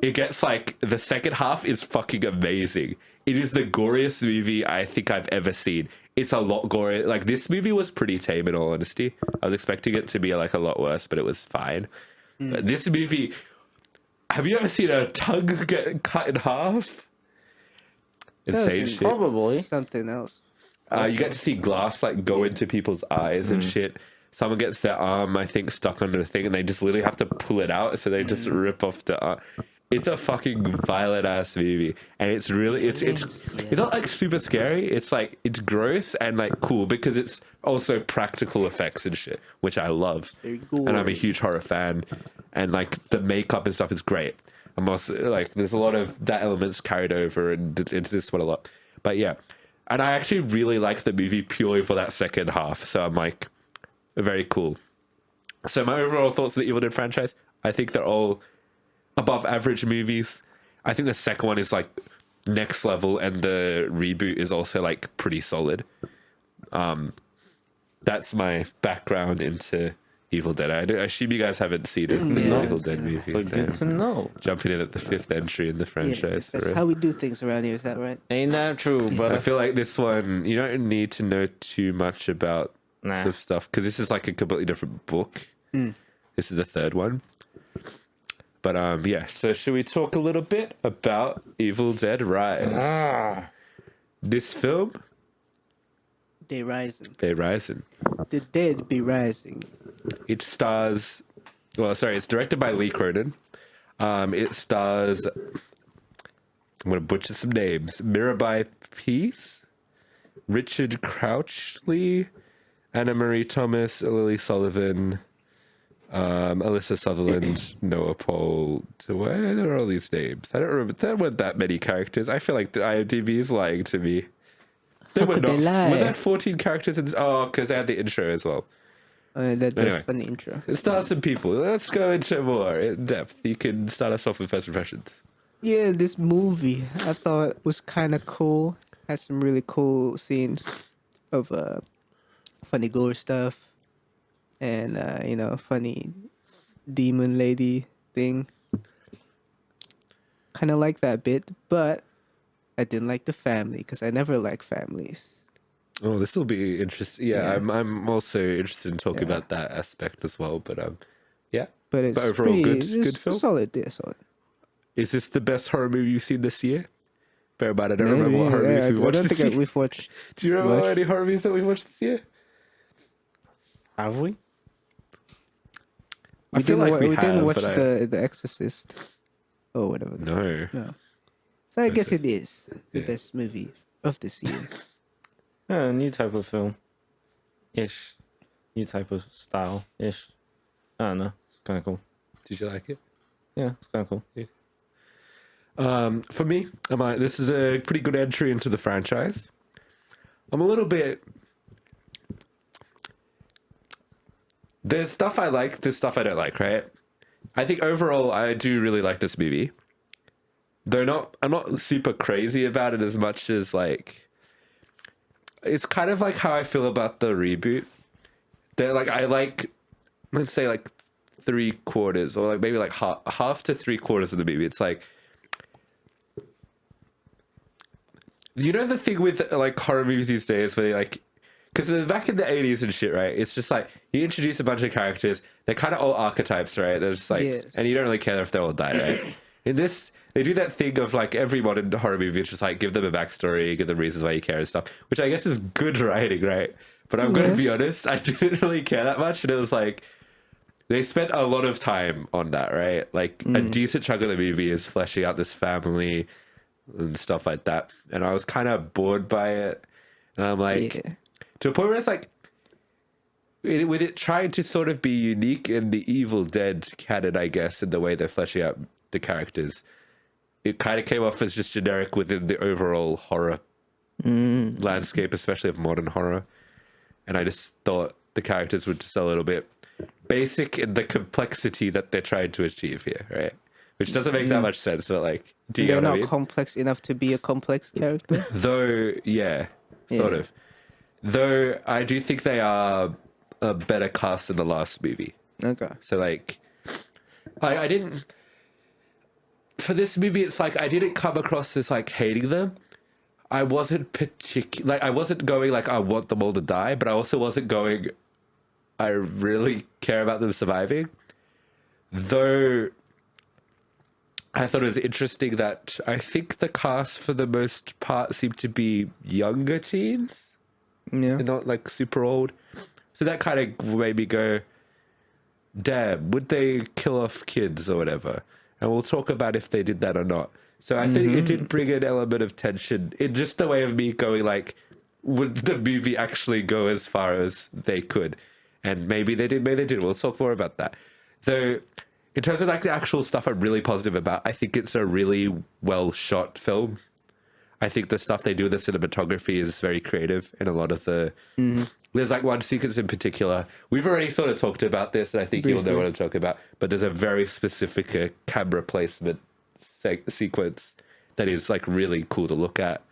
it gets like the second half is fucking amazing. It is the goriest movie I think I've ever seen. It's a lot gory. Like this movie was pretty tame in all honesty. I was expecting it to be like a lot worse, but it was fine. But this movie, have you ever seen a tongue get cut in half? Insane shit. Probably something else. You get to see glass like go into people's eyes and shit. Someone gets their arm, I think, stuck under the thing, and they just literally have to pull it out, so they just rip off the arm. It's a fucking violent ass movie, and it's really it's not like super scary. It's like it's gross and like cool because it's also practical effects and shit, which I love. And I'm a huge horror fan, and like the makeup and stuff is great. I'm also like there's a lot of that elements carried over into this one a lot, but yeah. And I actually really like the movie purely for that second half. So I'm like, very cool. So my overall thoughts of the Evil Dead franchise, I think they're all above average movies. I think the second one is like next level, and the reboot is also like pretty solid. That's my background into Evil Dead. I assume you guys haven't seen it. Evil Dead movie. But good to know. Jumping in at the 5th entry in the franchise. That's how we do things around here. Is that right? Ain't that true? But I feel like this one, you don't need to know too much about the stuff because this is like a completely different book. This is the 3rd one. But yeah, so should we talk a little bit about Evil Dead Rise? This film, They rising. The dead be rising. It stars, it's directed by Lee Cronin. It stars, I'm going to butcher some names, Mirabai Peace, Richard Crouchley, Anna Marie Thomas, Lily Sullivan, Alyssa Sutherland, Noah Paul. Where are all these names? I don't remember. There weren't that many characters. I feel like the IMDb is lying to me. There were not. Were there 14 characters in this? Oh, because they had the intro as well. That's Anyway. a funny intro. It stars some people. Let's go into more in depth. You can start us off with first impressions. Yeah, this movie I thought was kind of cool. Had some really cool scenes of funny gore stuff and funny demon lady thing. Kind of like that bit, but I didn't like the family because I never like families. Oh, this will be interesting. Yeah, I'm also interested in talking about that aspect as well. But yeah. But it's overall, good film. Solid, yeah, solid. Is this the best horror movie you've seen this year? Bear in mind, I don't remember what horror movies we watched this year. We've watched. Do you remember any horror movies that we watched this year? Have we? I feel like we didn't watch the Exorcist. Oh, whatever. No. So I guess it is the best movie of this year. Yeah, new type of film. Ish. New type of style. Ish. I don't know. It's kind of cool. Did you like it? Yeah, it's kind of cool. Yeah. For me, this is a pretty good entry into the franchise. I'm a little bit. There's stuff I like, there's stuff I don't like, right? I think overall I do really like this movie. I'm not super crazy about it as much as like it's kind of like how I feel about the reboot. They're like, I like, let's say like 3/4 or like maybe like half to 3/4 of the movie. It's like, you know, the thing with like horror movies these days where they like, because back in the 80s and shit, right? It's just like you introduce a bunch of characters, they're kind of all archetypes, right? They're just like, Yeah. and you don't really care if they all die, right? In this, they do that thing of like every modern horror movie, it's just like give them a backstory, give them reasons why you care and stuff, which I guess is good writing, right? But I'm going to be honest, I didn't really care that much, and it was like they spent a lot of time on that, right? Like a decent chunk of the movie is fleshing out this family and stuff like that, and I was kind of bored by it, and I'm like, Yeah. to a point where it's like, with it trying to sort of be unique in the Evil Dead canon, I guess, in the way they're fleshing out the characters, it kind of came off as just generic within the overall horror landscape, especially of modern horror. And I just thought the characters were just a little bit basic in the complexity that they're trying to achieve here, right? Which doesn't make that much sense, but like, do you They're know what I not mean? complex enough to be a complex character. Though, yeah, sort Yeah. of. Though I do think they are a better cast than the last movie. Okay. So like, I didn't, for this movie, it's like I didn't come across as like hating them. I wasn't I wasn't going like I want them all to die, but I also wasn't going I really care about them surviving. Though I thought it was interesting that I think the cast for the most part seemed to be younger teens. Yeah. They're not like super old. So that kind of made me go, damn, would they kill off kids or whatever? And we'll talk about if they did that or not. So I think it did bring an element of tension in just the way of me going like, would the movie actually go as far as they could? And maybe they did, maybe they did. We'll talk more about that. Though, in terms of like the actual stuff I'm really positive about, I think it's a really well shot film. I think the stuff they do with the cinematography is very creative, and a lot of the there's like one sequence in particular. We've already sort of talked about this, and I think you'll know Briefly. what I'm talking about. But there's a very specific camera placement sequence that is like really cool to look at.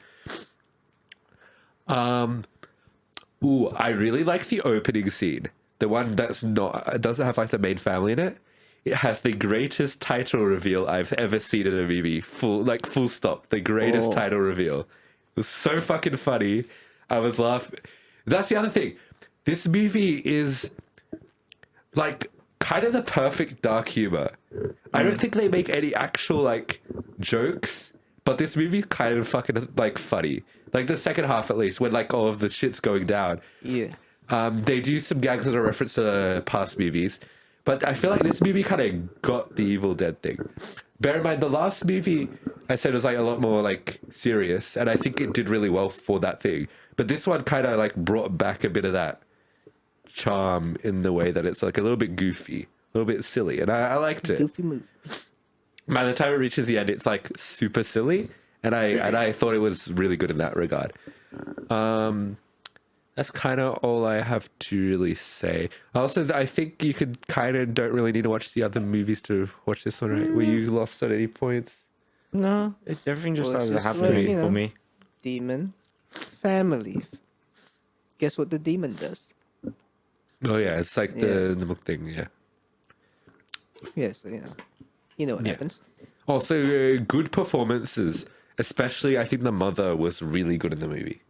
Ooh, I really like the opening scene, the one that's not doesn't have like the main family in it. It has the greatest title reveal I've ever seen in a movie. Full stop. The greatest title reveal. It was so fucking funny. I was laughing. That's the other thing. This movie is like kind of the perfect dark humor. I don't think they make any actual like jokes, but this movie kind of fucking like funny. Like the second half at least, when like all of the shit's going down. Yeah. They do some gags that are reference to past movies. But I feel like this movie kind of got the Evil Dead thing. Bear in mind, the last movie I said was like a lot more like serious, and I think it did really well for that thing. But this one kind of like brought back a bit of that charm in the way that it's like a little bit goofy, a little bit silly, and I liked it. Goofy movie. By the time it reaches the end, it's like super silly, and I thought it was really good in that regard. That's kind of all I have to really say. Also, I think you could kind of don't really need to watch the other movies to watch this one, right? Were you lost at any points? No, everything just Well, it's started just happening like, you know. for me. Demon. Family. Guess what the demon does? Oh yeah, it's like the book thing. Yeah. Yes, you know what Yeah. happens. Also, good performances. Especially, I think the mother was really good in the movie.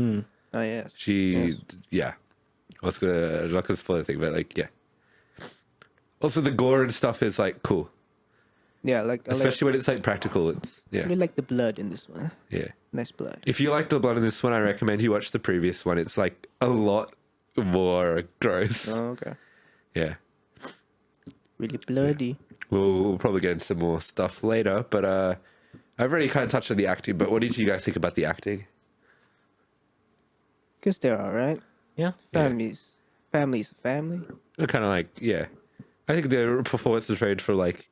Oh yeah. Yeah. I'm not gonna spoil anything, but like, yeah. Also, the gore and stuff is like cool, Yeah, like I especially when it's like practical. It's really like the blood in this one. yeah. Nice blood. If you like the blood in this one, I recommend you watch the previous one. It's like a lot more gross. Oh, okay. Yeah. Really bloody. We'll probably get into more stuff later, but I've already kind of touched on the acting. But what did you guys think about the acting? Because they're alright. Yeah. Family's a family. Kind of like, yeah. I think the performances range from like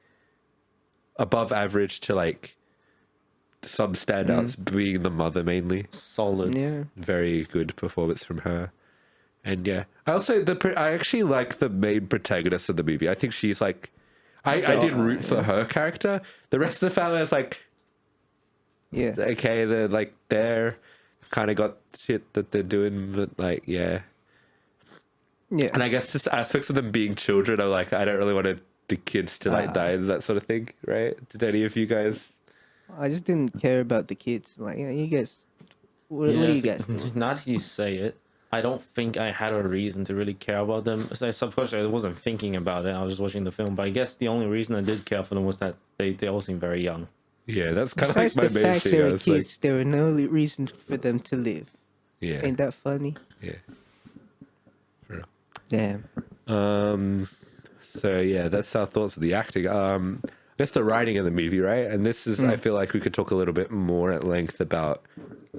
above average to like some standouts, being the mother mainly. Solid. Yeah. Very good performance from her. And yeah, I also I actually like the main protagonist of the movie. I think she's like, I did root for her character. The rest of the family is like, Yeah. okay, they're like there. kind of got shit that they're doing, but like, yeah. Yeah. And I guess just aspects of them being children are like, I don't really want the kids to like die, that sort of thing, right? Did any of you guys? I just didn't care about the kids. Like, you guys, what do you guys do? Now that you say it, I don't think I had a reason to really care about them. So I suppose I wasn't thinking about it. I was just watching the film. But I guess the only reason I did care for them was that they all seem very young. Yeah, that's kind of like Besides my the main fact thing. they I were was like, kids, there were no reason for them to live. yeah, Ain't that funny? yeah. For real. Damn. So yeah, that's our thoughts of the acting. I guess the writing of the movie, right? And this is, I feel like we could talk a little bit more at length about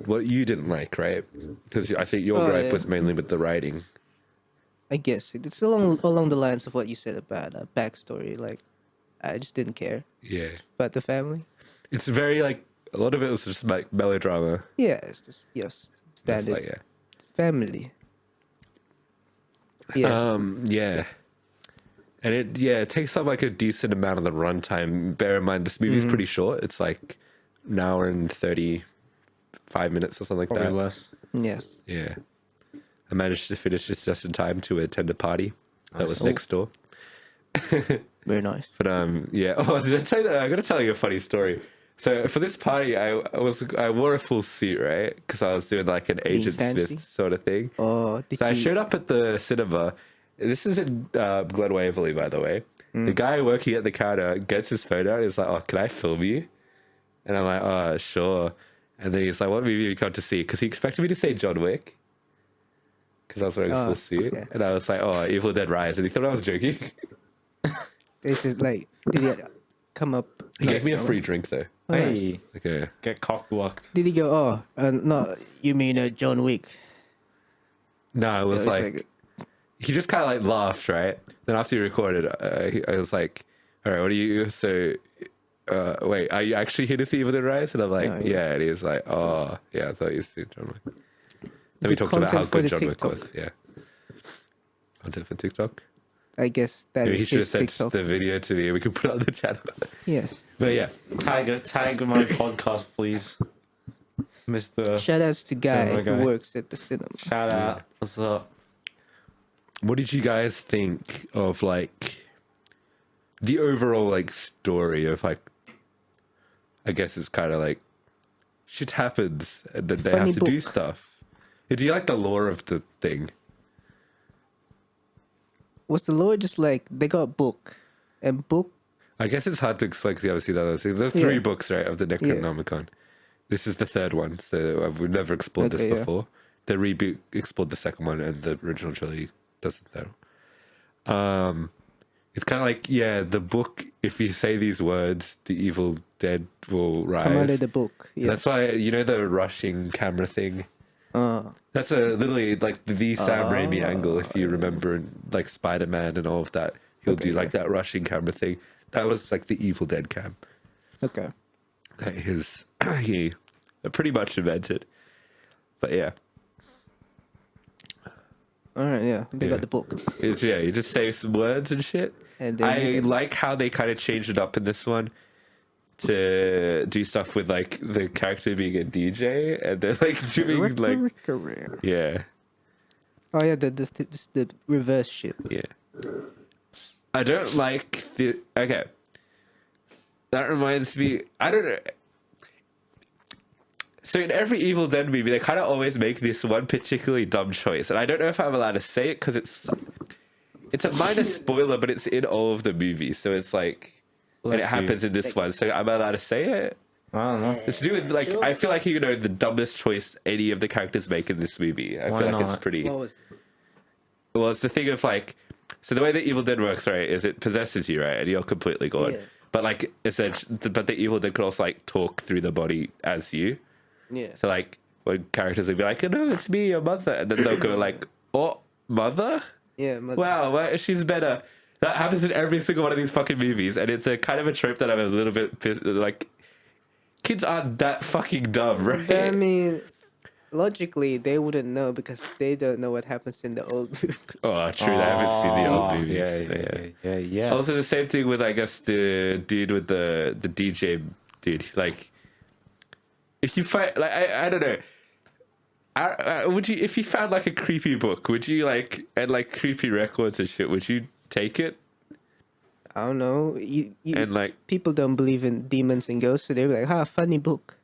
what you didn't like, right? Because I think your gripe was mainly with the writing. I guess it's along the lines of what you said about backstory. Like, I just didn't care Yeah, about the family. it's very like a lot of it was just like melodrama. Yeah, it's just It's standard like, yeah. family. Yeah. Yeah. And it takes up like a decent amount of the runtime. Bear in mind, this movie's pretty short. It's like an hour and 35 minutes or something like Probably that. less. Yes. Yeah. I managed to finish this just in time to attend a party that was Nice. next door. Very nice. But yeah. Oh, did I tell you that? I gotta tell you a funny story. So for this party, I wore a full suit, right? Because I was doing like an Agent fancy? Smith sort of thing. Oh, did So I you? showed up at the cinema. This is in Glen Waverley, by the way. The guy working at the counter gets his phone out and he's like, "Oh, can I film you?" And I'm like, "Oh, sure." And then he's like, "What movie have you come to see?" Because he expected me to say John Wick. Because I was wearing a full suit. okay. And I was like, "Oh, Evil Dead Rise." And he thought I was joking. This is like, did he come up? He gave me a free drink, though. Oh, nice. Hey, Okay. get cock blocked. Did he go? Oh, no, you mean John Wick? No, it was It was like he just kind of like laughed, right? Then after he recorded, I was like, "All right, what do you?" So, wait, are you actually here to see Evil Dead Rise? And I'm like, Oh, yeah. yeah. And he was like, "Oh, yeah, I thought you seen John Wick." Then we Good talked about how content for good the John Wick TikTok. was. Yeah, content for TikTok. I guess that Maybe he is should have his sent TikTok. the video to me, and we could put it on the channel. Yes. But yeah, Tag my podcast, please, Mister. Shout outs to guy Cinema guy. who works at the cinema. Shout out. What's up? what did you guys think of like the overall like story of like? I guess it's kind of like shit happens, and then they Funny have to do book. stuff. Do you like the lore of the thing? Was the Lord just like they got book and book? I guess it's hard to explain because you haven't seen the other things. There are three Yeah. books, right, of the Necronomicon. This is the third one, so we've never explored this Okay, yeah. before. The reboot explored the second one, and the original trilogy does the third one. It's kind of like, yeah, the book, if you say these words, the evil dead will rise. Come out of the book. Yeah. That's why, you know, the rushing camera thing? Uh, That's literally like the Sam Raimi angle, if you remember, in, like Spider-Man and all of that. He'll do like that rushing camera thing. That was like the Evil Dead cam. okay. That he pretty much invented. But yeah, All right. Yeah. They Yeah. got the book. it's you just say some words and shit. And then I they get- like how they kind of changed it up in this one to do stuff with like the character being a DJ and then like doing like yeah. Oh yeah, the reverse shit. Yeah. I don't like the. Okay. That reminds me. I don't know. So in every Evil Dead movie, they kind of always make this one particularly dumb choice, and I don't know if I'm allowed to say it because it's a minor spoiler, but it's in all of the movies, so it's like, and it Bless you. happens in this one. So I'm allowed to say it. I don't know. It's to do with like I feel like you know the dumbest choice any of the characters make in this movie. I Why feel like it's not? pretty. What was? Well, it's the thing of like, so the way that Evil Dead works, right, is it possesses you, right, and you're completely gone. Yeah. But like, but the Evil Dead can also like talk through the body as you. Yeah. So like, when characters will be like, "No, it's me, your mother," and then they'll go like, "Oh, mother? Yeah. Wow, she's better." That happens in every single one of these fucking movies, and it's a kind of a trope that I'm a little bit like. Kids aren't that fucking dumb, right? But I mean, logically, they wouldn't know because they don't know what happens in the old movies. Oh, true. I haven't seen the old movies. Yeah. Also, the same thing with, I guess, the dude with the DJ dude. Like, if you fight, like, I don't know. would you, if you found like a creepy book, would you like, and like creepy records and shit, would you take it? I don't know. And like, People don't believe in demons and ghosts, so they're like, funny book.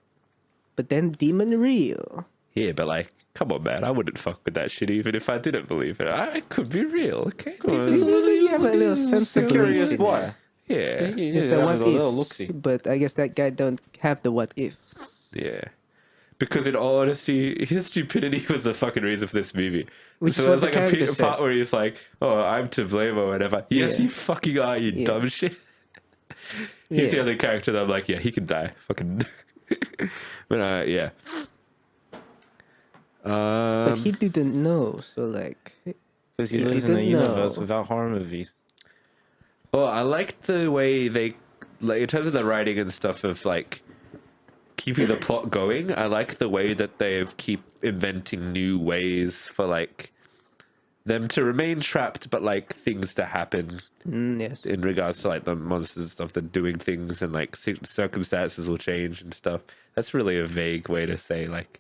But then demon real. yeah, but like, come on, man, I wouldn't fuck with that shit even if I didn't believe it. It could be real, okay? You have a little sense of Curious belief in boy. there. Yeah, It's Yeah, a have what a little if, look-see. but I guess that guy don't have the what if. yeah. Because in all honesty, his stupidity was the fucking reason for this movie. Which so is there's what like the a character part said. where he's like, "Oh, I'm to blame" or whatever. Yes, Yeah. you fucking are, you Yeah. dumb shit. He's the Yeah. other character that I'm like, yeah, he can die. Fucking. But yeah. But he didn't know, so like, Because he Yeah, lives he in a didn't universe know. without horror movies. Well, I like the way they, like, in terms of the writing and stuff of like keeping the plot going. I like the way that they've keep inventing new ways for like them to remain trapped, but like things to happen yes. in regards to like the monsters and stuff. They're doing things and like circumstances will change and stuff. That's really a vague way to say like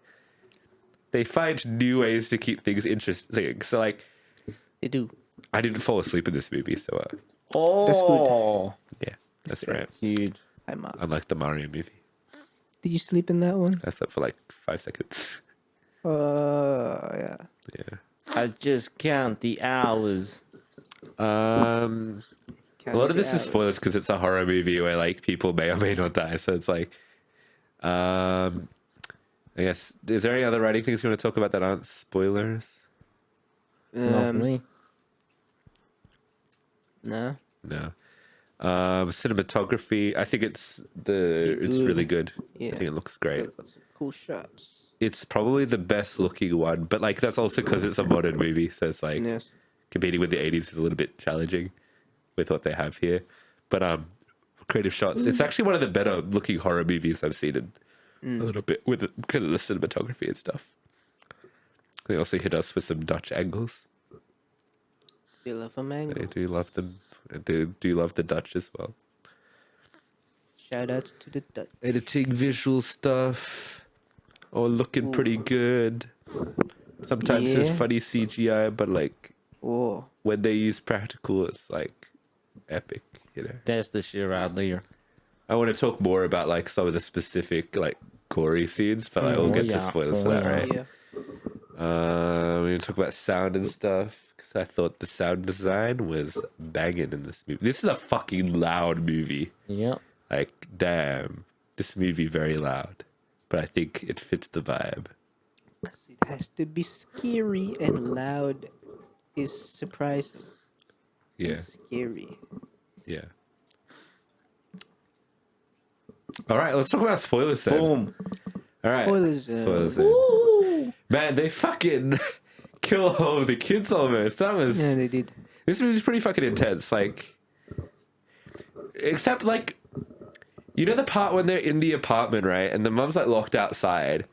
they find new ways to keep things interesting. So like They do. I didn't fall asleep in this movie, so Oh, yeah, that's Sad. right. huge. I'm up. Unlike the Mario movie, Did you sleep in that one? I slept for like 5 seconds. Yeah. Yeah. I just count the hours. A lot of this is hours. spoilers because it's a horror movie where like people may or may not die. So it's like, I guess. Is there any other writing things you want to talk about that aren't spoilers? Not for me. No. No. Cinematography. I think it's really good. Yeah. I think it looks great. Got some cool shots. It's probably the best looking one, but like that's also because it's a modern movie, so it's like Yes. competing with the 80s is a little bit challenging with what they have here. But creative shots. It's actually one of the better looking horror movies I've seen in a little bit with because of the cinematography and stuff. They also hit us with some Dutch angles. They love a mango. They do love them. They do love the Dutch as well. Shout out to the Dutch. Editing, visual stuff, all looking pretty good. Sometimes Yeah. there's funny CGI, but like Oh. when they use practical, it's like epic, you know. That's the shit right there. I want to talk more about like some of the specific like gory scenes, but I will get to spoilers for that, yeah. right? Yeah. We're gonna talk about sound and stuff because I thought the sound design was banging in this movie. This is a fucking loud movie. Yep. Like, damn, this movie very loud, but I think it fits the vibe. 'Cause it has to be scary and loud is surprising. Yeah, It's scary. yeah. All right, let's talk about spoilers then. Boom. All right, Spoilers. spoilers then. Man, they fucking kill all of the kids almost. That was Yeah, they did. This movie's pretty fucking intense. Like, except like, you know the part when they're in the apartment, right? And the mom's like locked outside,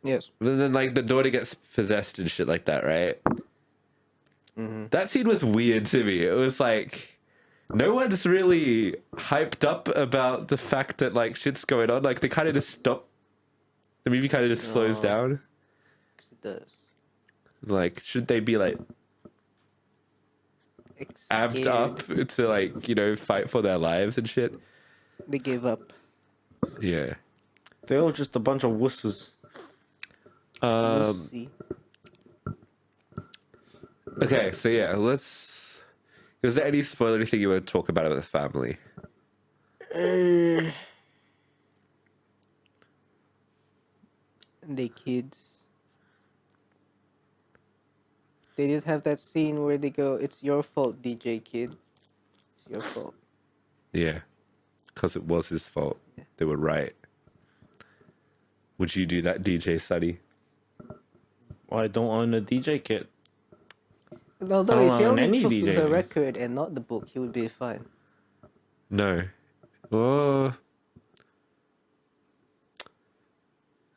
Yes. and then like the daughter gets possessed and shit like that, right? That scene was weird to me. It was like no one's really hyped up about the fact that like shit's going on. Like they kind of just stop. The movie kind of just slows No. down. 'Cause it does. Like, should they be like amped Scared. up to like, you know, fight for their lives and shit? They gave up. Yeah. They're all just a bunch of wusses. We'll see. Okay, so yeah, let's. Is there any spoilery thing you want to talk about the family? They kids. They did have that scene where they go, "It's your fault, DJ kid. It's your fault." Yeah, because it was his fault. They were right. Would you do that, DJ Sunny? Well, I don't own a DJ kit. Although I if don't he own only any took DJ the kit. record and not the book, he would be fine. No. Oh.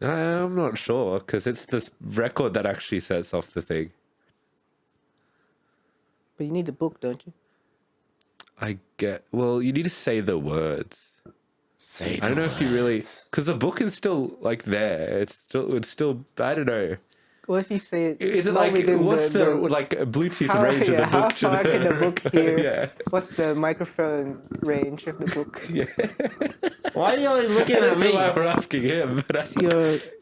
I'm not sure because it's this record that actually sets off the thing. But you need the book, don't you? I get. Well, you need to say the words. Say I don't know if you really, because the book is still like there. It's still. I don't know. what if you say Is it not like within what's the like a Bluetooth how, range of the how book? far can the book hear? Yeah. What's the microphone range of the book? Yeah. Why are you always looking I at don't know me? why we're asking him, but So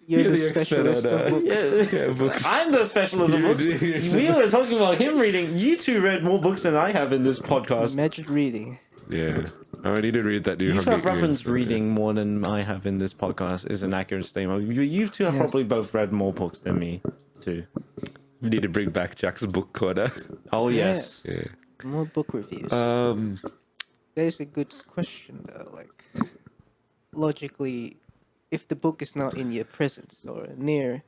you're the expert specialist on, of books. Yeah. books. I'm the special of the books. We were talking about him reading. You two read more books than I have in this podcast. Imagine reading. Yeah. Oh, I need to read that new You two have Hunger referenced Games. reading more than I have in this podcast is an accurate statement. You two have Yes. probably both read more books than me, too. We need to bring back Jack's book corner. Oh, Yeah. yes. Yeah. More book reviews. There's a good question though. Like, logically, if the book is not in your presence or near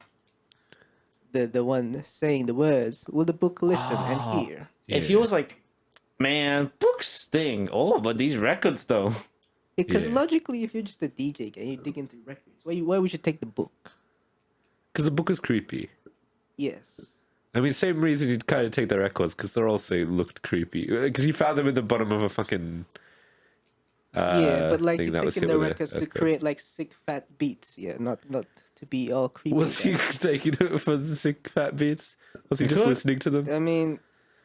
the one saying the words, will the book listen and hear? If he was like, man, books sting. Oh, but these records, though. Because Yeah. logically, if you're just a DJ and you dig into records, why would you take the book? Because the book is creepy. Yes. I mean, same reason you'd kind of take the records, because they're also looked creepy. Because you found them in the bottom of a fucking. Yeah, but like thing you're that was taking hit the with a records to earthquake. create like sick fat beats, yeah, not to be all creepy. Was he about taking it for the sick fat beats? Was he just could. listening to them? it. I mean,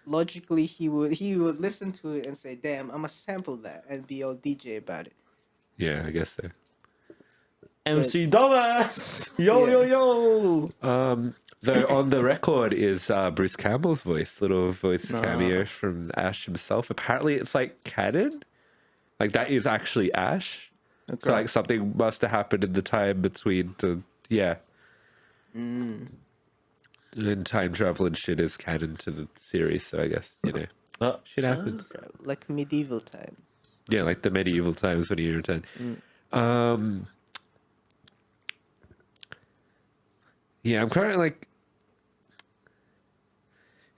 logically, he would listen to it and say, "Damn, I'ma sample that," and be all DJ about it. Yeah, I guess so. MC Dumbass! Yo, Yeah. yo, yo! Though on the record is Bruce Campbell's voice, little voice cameo from Ash himself. Apparently, it's like canon. Like that is actually Ash. Okay. So like something must have happened in the time between the And time travel and shit is canon to the series. So I guess shit happens. Like medieval time. Yeah, like the medieval times when he returned. Yeah, I'm kind of like.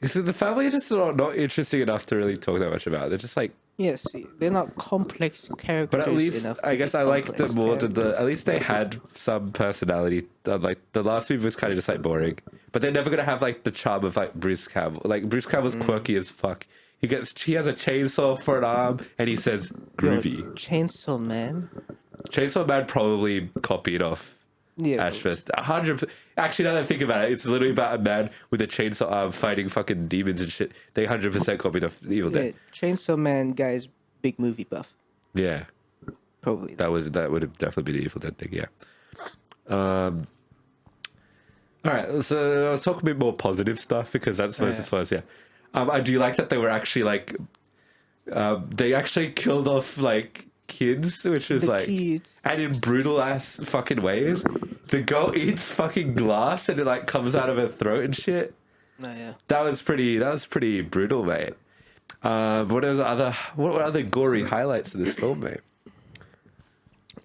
So the family are just not interesting enough to really talk that much about. They're just like. Yeah, see, they're not complex characters. But at least enough I to guess be I liked them complex more than characters. at least they had some personality. Like the last movie was kind of just like boring. But they're never gonna have like the charm of like Bruce Campbell. Like Bruce Campbell's quirky as fuck. He has a chainsaw for an arm and he says groovy. Chainsaw Man. Chainsaw Man probably copied off Yeah. Ash Fest. 100. Actually, now that I think about it, it's literally about a man with a chainsaw arm fighting fucking demons and shit. They 100% copied off Evil Yeah, Dead. Chainsaw Man guy's big movie buff. Yeah, Probably. that would have definitely been the Evil Dead thing. Yeah. All right, so let's talk a bit more positive stuff because that's most as far as I do like that they were actually like, they actually killed off like kids, which is The like, kids. and in brutal ass fucking ways. The girl eats fucking glass and it like comes out of her throat and shit. Oh, yeah. That was pretty brutal, mate. What were other gory highlights of this film, mate?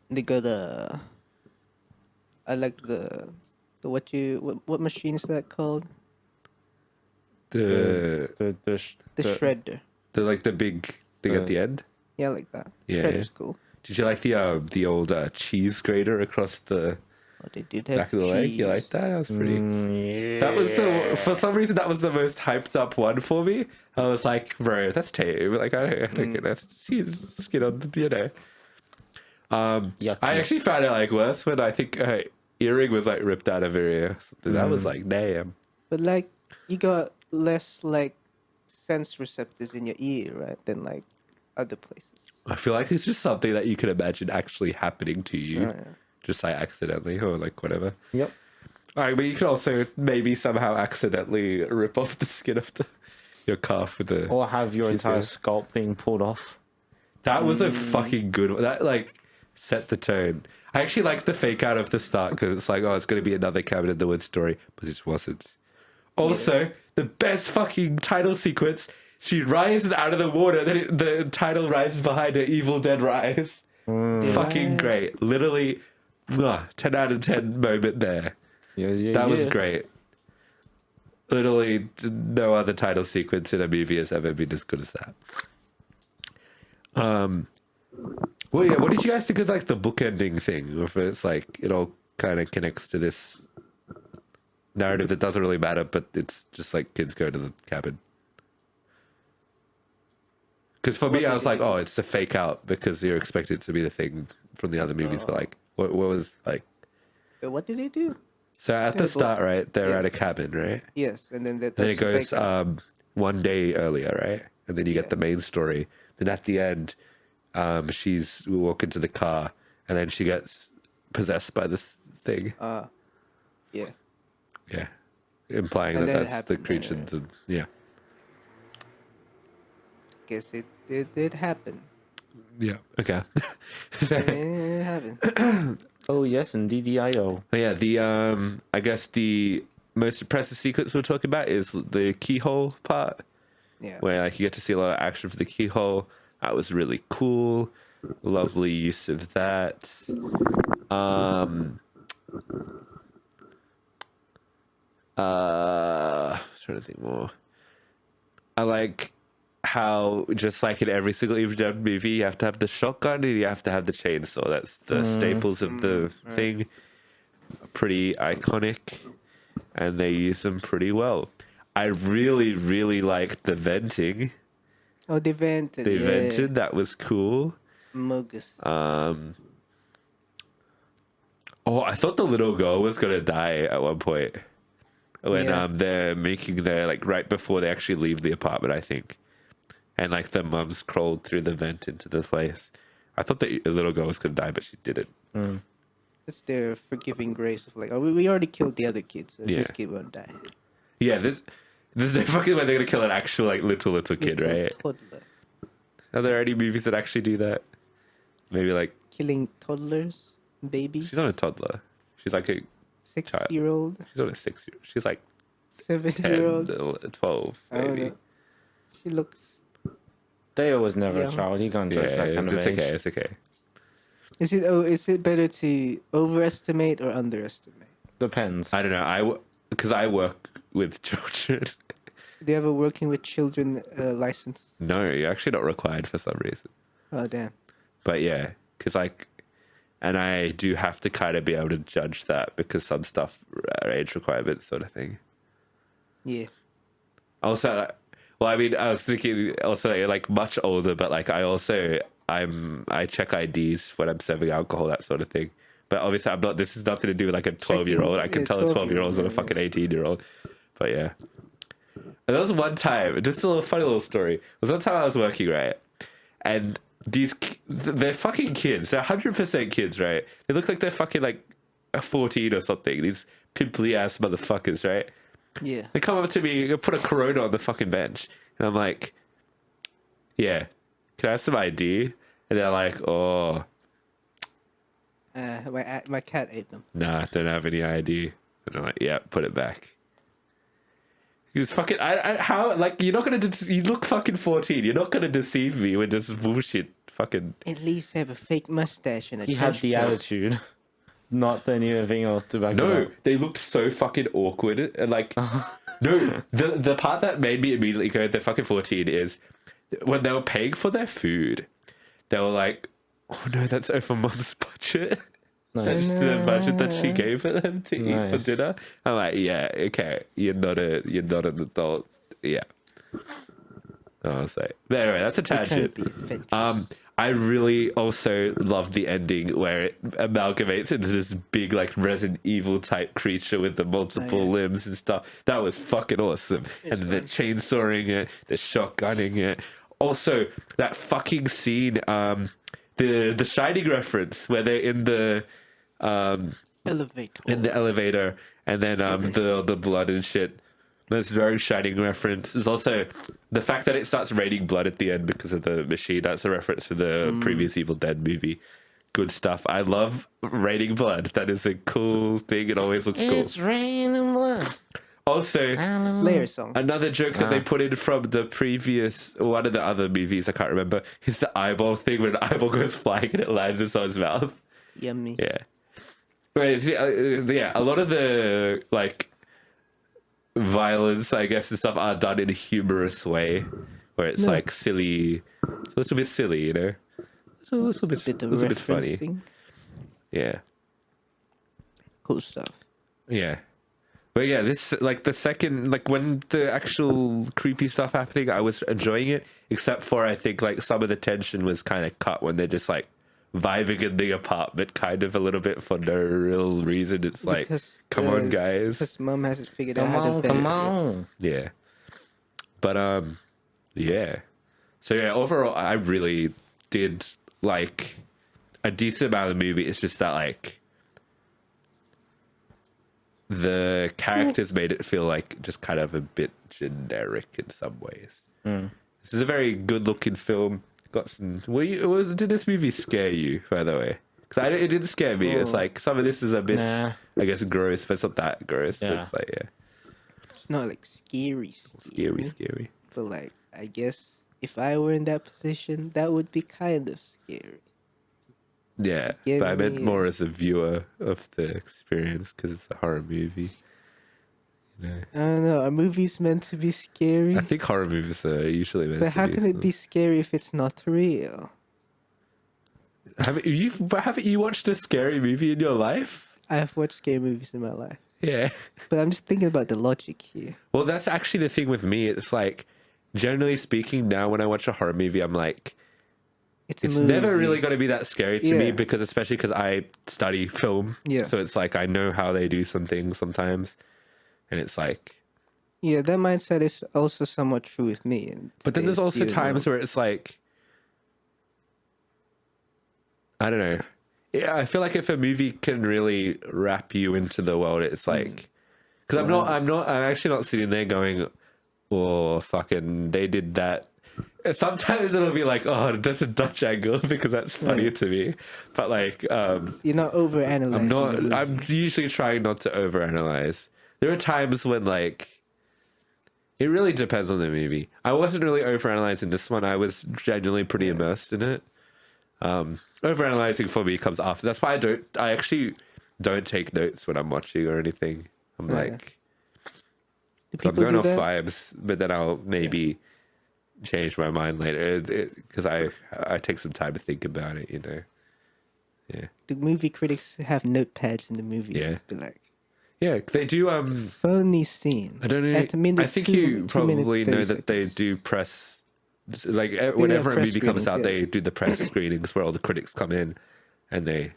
They got I like the what machine is that called? The The shredder. like the big thing at the end. Yeah, I like that. Yeah, Shredder's yeah. cool. Did you like the old cheese grater across the Oh, they did have back of the leg? You cheese. like that? That was pretty. Yeah. That was for some reason that was the most hyped up one for me. I was like, bro, that's tame. Like I don't get that cheese skin on the. Yuck, I yuck. actually found it like worse when I think her earring was like ripped out of her ear. That was like, damn. But like, you got less like sense receptors in your ear, right? Than like other places. I feel like it's just something that you can imagine actually happening to you, Oh, yeah. just like accidentally or like whatever. Yep. All right, but you can also maybe somehow accidentally rip off the skin of your calf with the. Or have your cheese entire grater. scalp being pulled off. That was a fucking good one. That like set the tone. I actually like the fake out of the start because it's like, oh, it's going to be another Cabin in the Woods story, but it wasn't. Also, the best fucking title sequence. She rises out of the water, then the title rises behind her. Evil Dead Rise. Fucking Rise. great. Literally, 10 out of 10 moment there. That was great. Literally, no other title sequence in a movie has ever been as good as that. Well, yeah. What did you guys think of like the bookending thing? If it's like it all kind of connects to this narrative that doesn't really matter, but it's just like kids go to the cabin. Because for me, I was like, oh, it's a fake out because you're expected to be the thing from the other movies. But like, what was like? But what did they do? So at the They're start, both- right, they're yeah. at a cabin, right? Yes, and then Then it goes one day earlier, right? And then you Yeah. get the main story. Then at the end, we walk into the car, and then she gets possessed by this thing. yeah. Yeah, implying And that then it that's happened, the creature. Yeah, Guess it did happen. yeah. Okay. It happened. Oh yes, indeed, DIO. But yeah, I guess the most impressive sequence we're talking about is the keyhole part, Yeah. where like you get to see a lot of action for the keyhole. That was really cool. Lovely use of that. I was trying to think more. I like how just like in every single Evil Dead movie, you have to have the shotgun and you have to have the chainsaw. That's the staples of the thing. Pretty iconic, and they use them pretty well. I really, really liked the venting. Oh, they vented. They yeah. vented. That was cool. Mogus. Oh, I thought the little girl was gonna die at one point when Yeah. they're making their like right before they actually leave the apartment, I think, and like the mums crawled through the vent into the place. I thought the little girl was gonna die, but she didn't. That's their forgiving grace of like, oh, we already killed the other kids. So Yeah. This kid won't die. Yeah, this is no fucking way they're gonna kill an actual like little kid, Little right? Toddler. Are there any movies that actually do that? Maybe like Killing toddlers, babies. she's not a toddler. She's like a 6-year-old, she's not a 6-year. She's like 7-year-old. 10, 12, I don't maybe. know. She looks. Deo was never Yeah. a child. He can't judge Yeah, that kind of it's age. okay. It's okay. Is it better to overestimate or underestimate? Depends. I don't know. Because I work with children. Do you have a working with children license? No, you're actually not required for some reason. Oh damn. But yeah, because like, and I do have to kind of be able to judge that because some stuff are age requirements sort of thing. Yeah. Also, well, I mean, I was thinking also like much older, but like I check IDs when I'm serving alcohol, that sort of thing. But obviously, I'm not. This is nothing to do with like a 12-year-old. I can tell a 12-year-old's not a fucking 18-year-old. But yeah, and there was one time, just a little funny little story. There was one time I was working, right, and they're fucking kids. They're 100% kids, right? They look like they're fucking like 14 or something. These pimply ass motherfuckers, right? Yeah. They come up to me, put a Corona on the fucking bench, and I'm like, "Yeah, can I have some ID?" And they're like, "Oh, My cat ate them. nah, don't have any ID." And I'm like, "Yeah, put it back." He's fucking. How like you're not gonna? You look fucking 14. You're not gonna deceive me with this bullshit. Fucking. At least have a fake mustache and a He had trash the bag. attitude, not anything else to back it No, up. they looked so fucking awkward and like. No, the part that made me immediately go, they're fucking 14 is when they were paying for their food, they were like, "Oh no, that's over Mum's budget." That's Nice. the budget that she gave for them to eat for Nice. dinner. I'm like, yeah, okay, you're not an adult. Yeah. I was like, but anyway, that's a They're trying to tangent. be adventurous. I really also love the ending where it amalgamates into this big like Resident Evil type creature with the multiple yeah. limbs and stuff. That was fucking awesome. And then the chainsawing it, the shotgunning it. Also, that fucking scene, the Shining reference where they're in the elevator, and then the blood and shit. That's very Shining reference. There's also the fact that it starts raining blood at the end because of the machine. That's a reference to the previous Evil Dead movie. Good stuff. I love raining blood. That is a cool thing. It always looks cool. raining blood. Also, Slayer song. another joke that they put in from the previous one of the other movies, I can't remember, is the eyeball thing when an eyeball goes flying and it lands in someone's mouth. Yummy. Yeah. Wait, see, yeah, a lot of the like violence, I guess, and stuff are done in a humorous way, where it's like silly, a little bit silly, you know, it's a little bit funny. referencing. Yeah, Cool stuff. yeah. But yeah, this like the second, like when the actual creepy stuff happening, I was enjoying it, except for I think like some of the tension was kind of cut when they're just like vibing in the apartment kind of a little bit for no real reason. It's like, Because, come on, guys. Because mom hasn't figured Come out how to on, vent come yet. on. Yeah. But yeah. So yeah, overall I really did like a decent amount of the movie. It's just that like the characters made it feel like just kind of a bit generic in some ways. This is a very good looking film. Got some. Did this movie scare you, by the way? Because it didn't scare me. It's like some of this is a bit, Nah. I guess, gross, but it's not that gross. Yeah. It's like It's not like scary. scary. But like, I guess if I were in that position, that would be kind of scary. Yeah, Give but I meant me more as a viewer of the experience because it's a horror movie. You know? I don't know. Are movies meant to be scary? I think horror movies are usually meant But to how be. can it be scary if it's not real? Haven't you watched a scary movie in your life? I have watched scary movies in my life, Yeah. but I'm just thinking about the logic here. Well, that's actually the thing with me. It's like, generally speaking, now when I watch a horror movie, I'm like, It's a it's movie. never really going to be that scary to me Yeah. because, especially because I study film. Yeah. So it's like I know how they do some things sometimes, and it's like. Yeah, that mindset is also somewhat true with me. But then there's also times where it's like, I don't know. Yeah, I feel like if a movie can really wrap you into the world, it's like, because I'm actually not sitting there going, oh, fucking, they did that. Sometimes it'll be like, oh, that's a Dutch angle because that's funny to me. But like, you're not overanalyzing. the movie. I'm usually trying not to overanalyze. There are times when like, it really depends on the movie. I wasn't really overanalyzing this one. I was genuinely pretty immersed in it. Overanalyzing for me comes after. That's why I actually don't take notes when I'm watching or anything. I'm like, Do so I'm people going do off that? vibes, but then I'll maybe change my mind later because I take some time to think about it, you know. Yeah. Do movie critics have notepads in the movies? Yeah. Be like, Yeah, they do. funny scene. I don't know. At a minute, I think 2 you 2 probably minutes, know 30 that they seconds. do press. Like whenever a press movie comes screenings, out, they yes. do the press screenings where all the critics come in, and they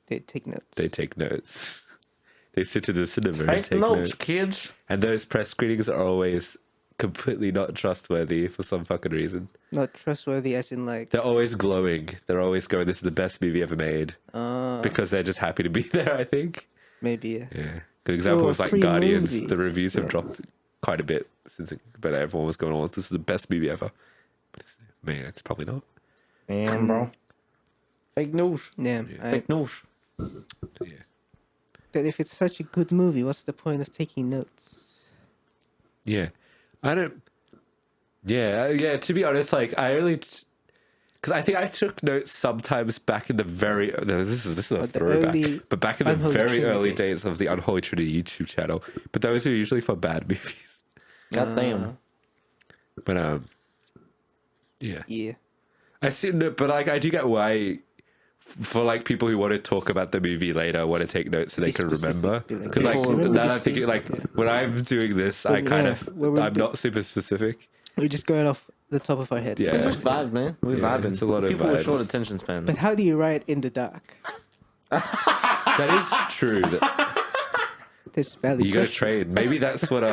take notes. take notes. They sit in the cinema and Take take notes, notes. kids. And those press screenings are always completely not trustworthy for some fucking reason. Not trustworthy, as in like. They're always glowing. They're always going, "This is the best movie ever made," because they're just happy to be there. I think. Maybe. Yeah. Yeah. Good example a was like free Guardians. movie. The reviews have Yeah. dropped quite a bit since, but everyone was going, "Oh, this is the best movie ever." But man, it's probably not. Damn, bro. Fake news. Yeah. Fake news. Yeah. That if it's such a good movie, what's the point of taking notes? Yeah. I don't. Yeah. Yeah. To be honest, like I really. Because I think I took notes sometimes back in the very. No, this is a But the throwback. early But back in the Unholy very Trinity early days. days of the Unholy Trinity YouTube channel. But those are usually for bad movies. God damn. But yeah. Yeah. I see, no, but like I do get why, for like people who want to talk about the movie later, want to take notes so they Be can specific, remember. be like, Because "Yes, like remember now this I'm thinking scene?" like Yeah. when I'm doing this, I Well, kind yeah, of well, we're I'm do- not super specific. We're just going off the top of our heads. Yeah. Just vibe, man. We're Yeah, vibing. it's a lot of People with vibes. short attention spans. But how do you write in the dark? That is true. This valid You got to question. train. Maybe that's what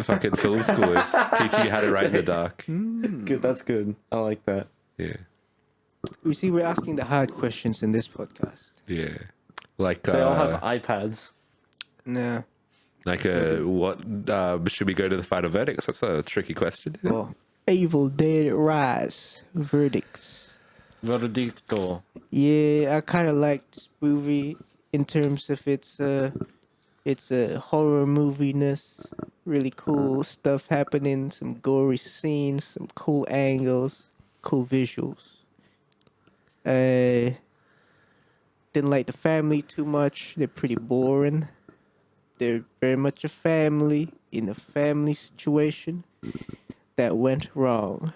fucking film school is, teaching you how to write in the dark. Good. That's good. I like that. Yeah, You see, we're asking the hard questions in this podcast. yeah. Like They all have iPads. No. what should we go to the final verdicts? That's a tricky question. Well, Evil Dead Rise verdicts. Verdicto. Yeah, I kind of like this movie in terms of its horror moviness. Really cool stuff happening. Some gory scenes. Some cool angles. Cool visuals. Didn't like the family too much. They're pretty boring. They're very much a family in a family situation that went wrong.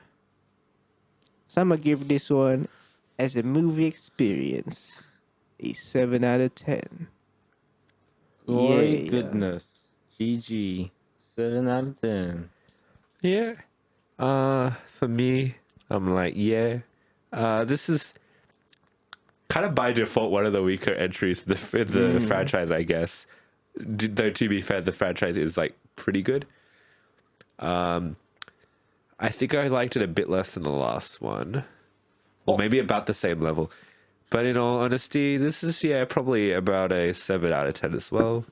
So I'm gonna give this one as a movie experience a 7 out of 10. Glory Yeah. goodness. GG. 7 out of 10. Yeah. For me, I'm like, yeah. This is kind of by default one of the weaker entries in the franchise, I guess. Though to be fair, the franchise is like pretty good. I think I liked it a bit less than the last one, or maybe about the same level. But in all honesty, this is probably about a 7 out of 10 as well.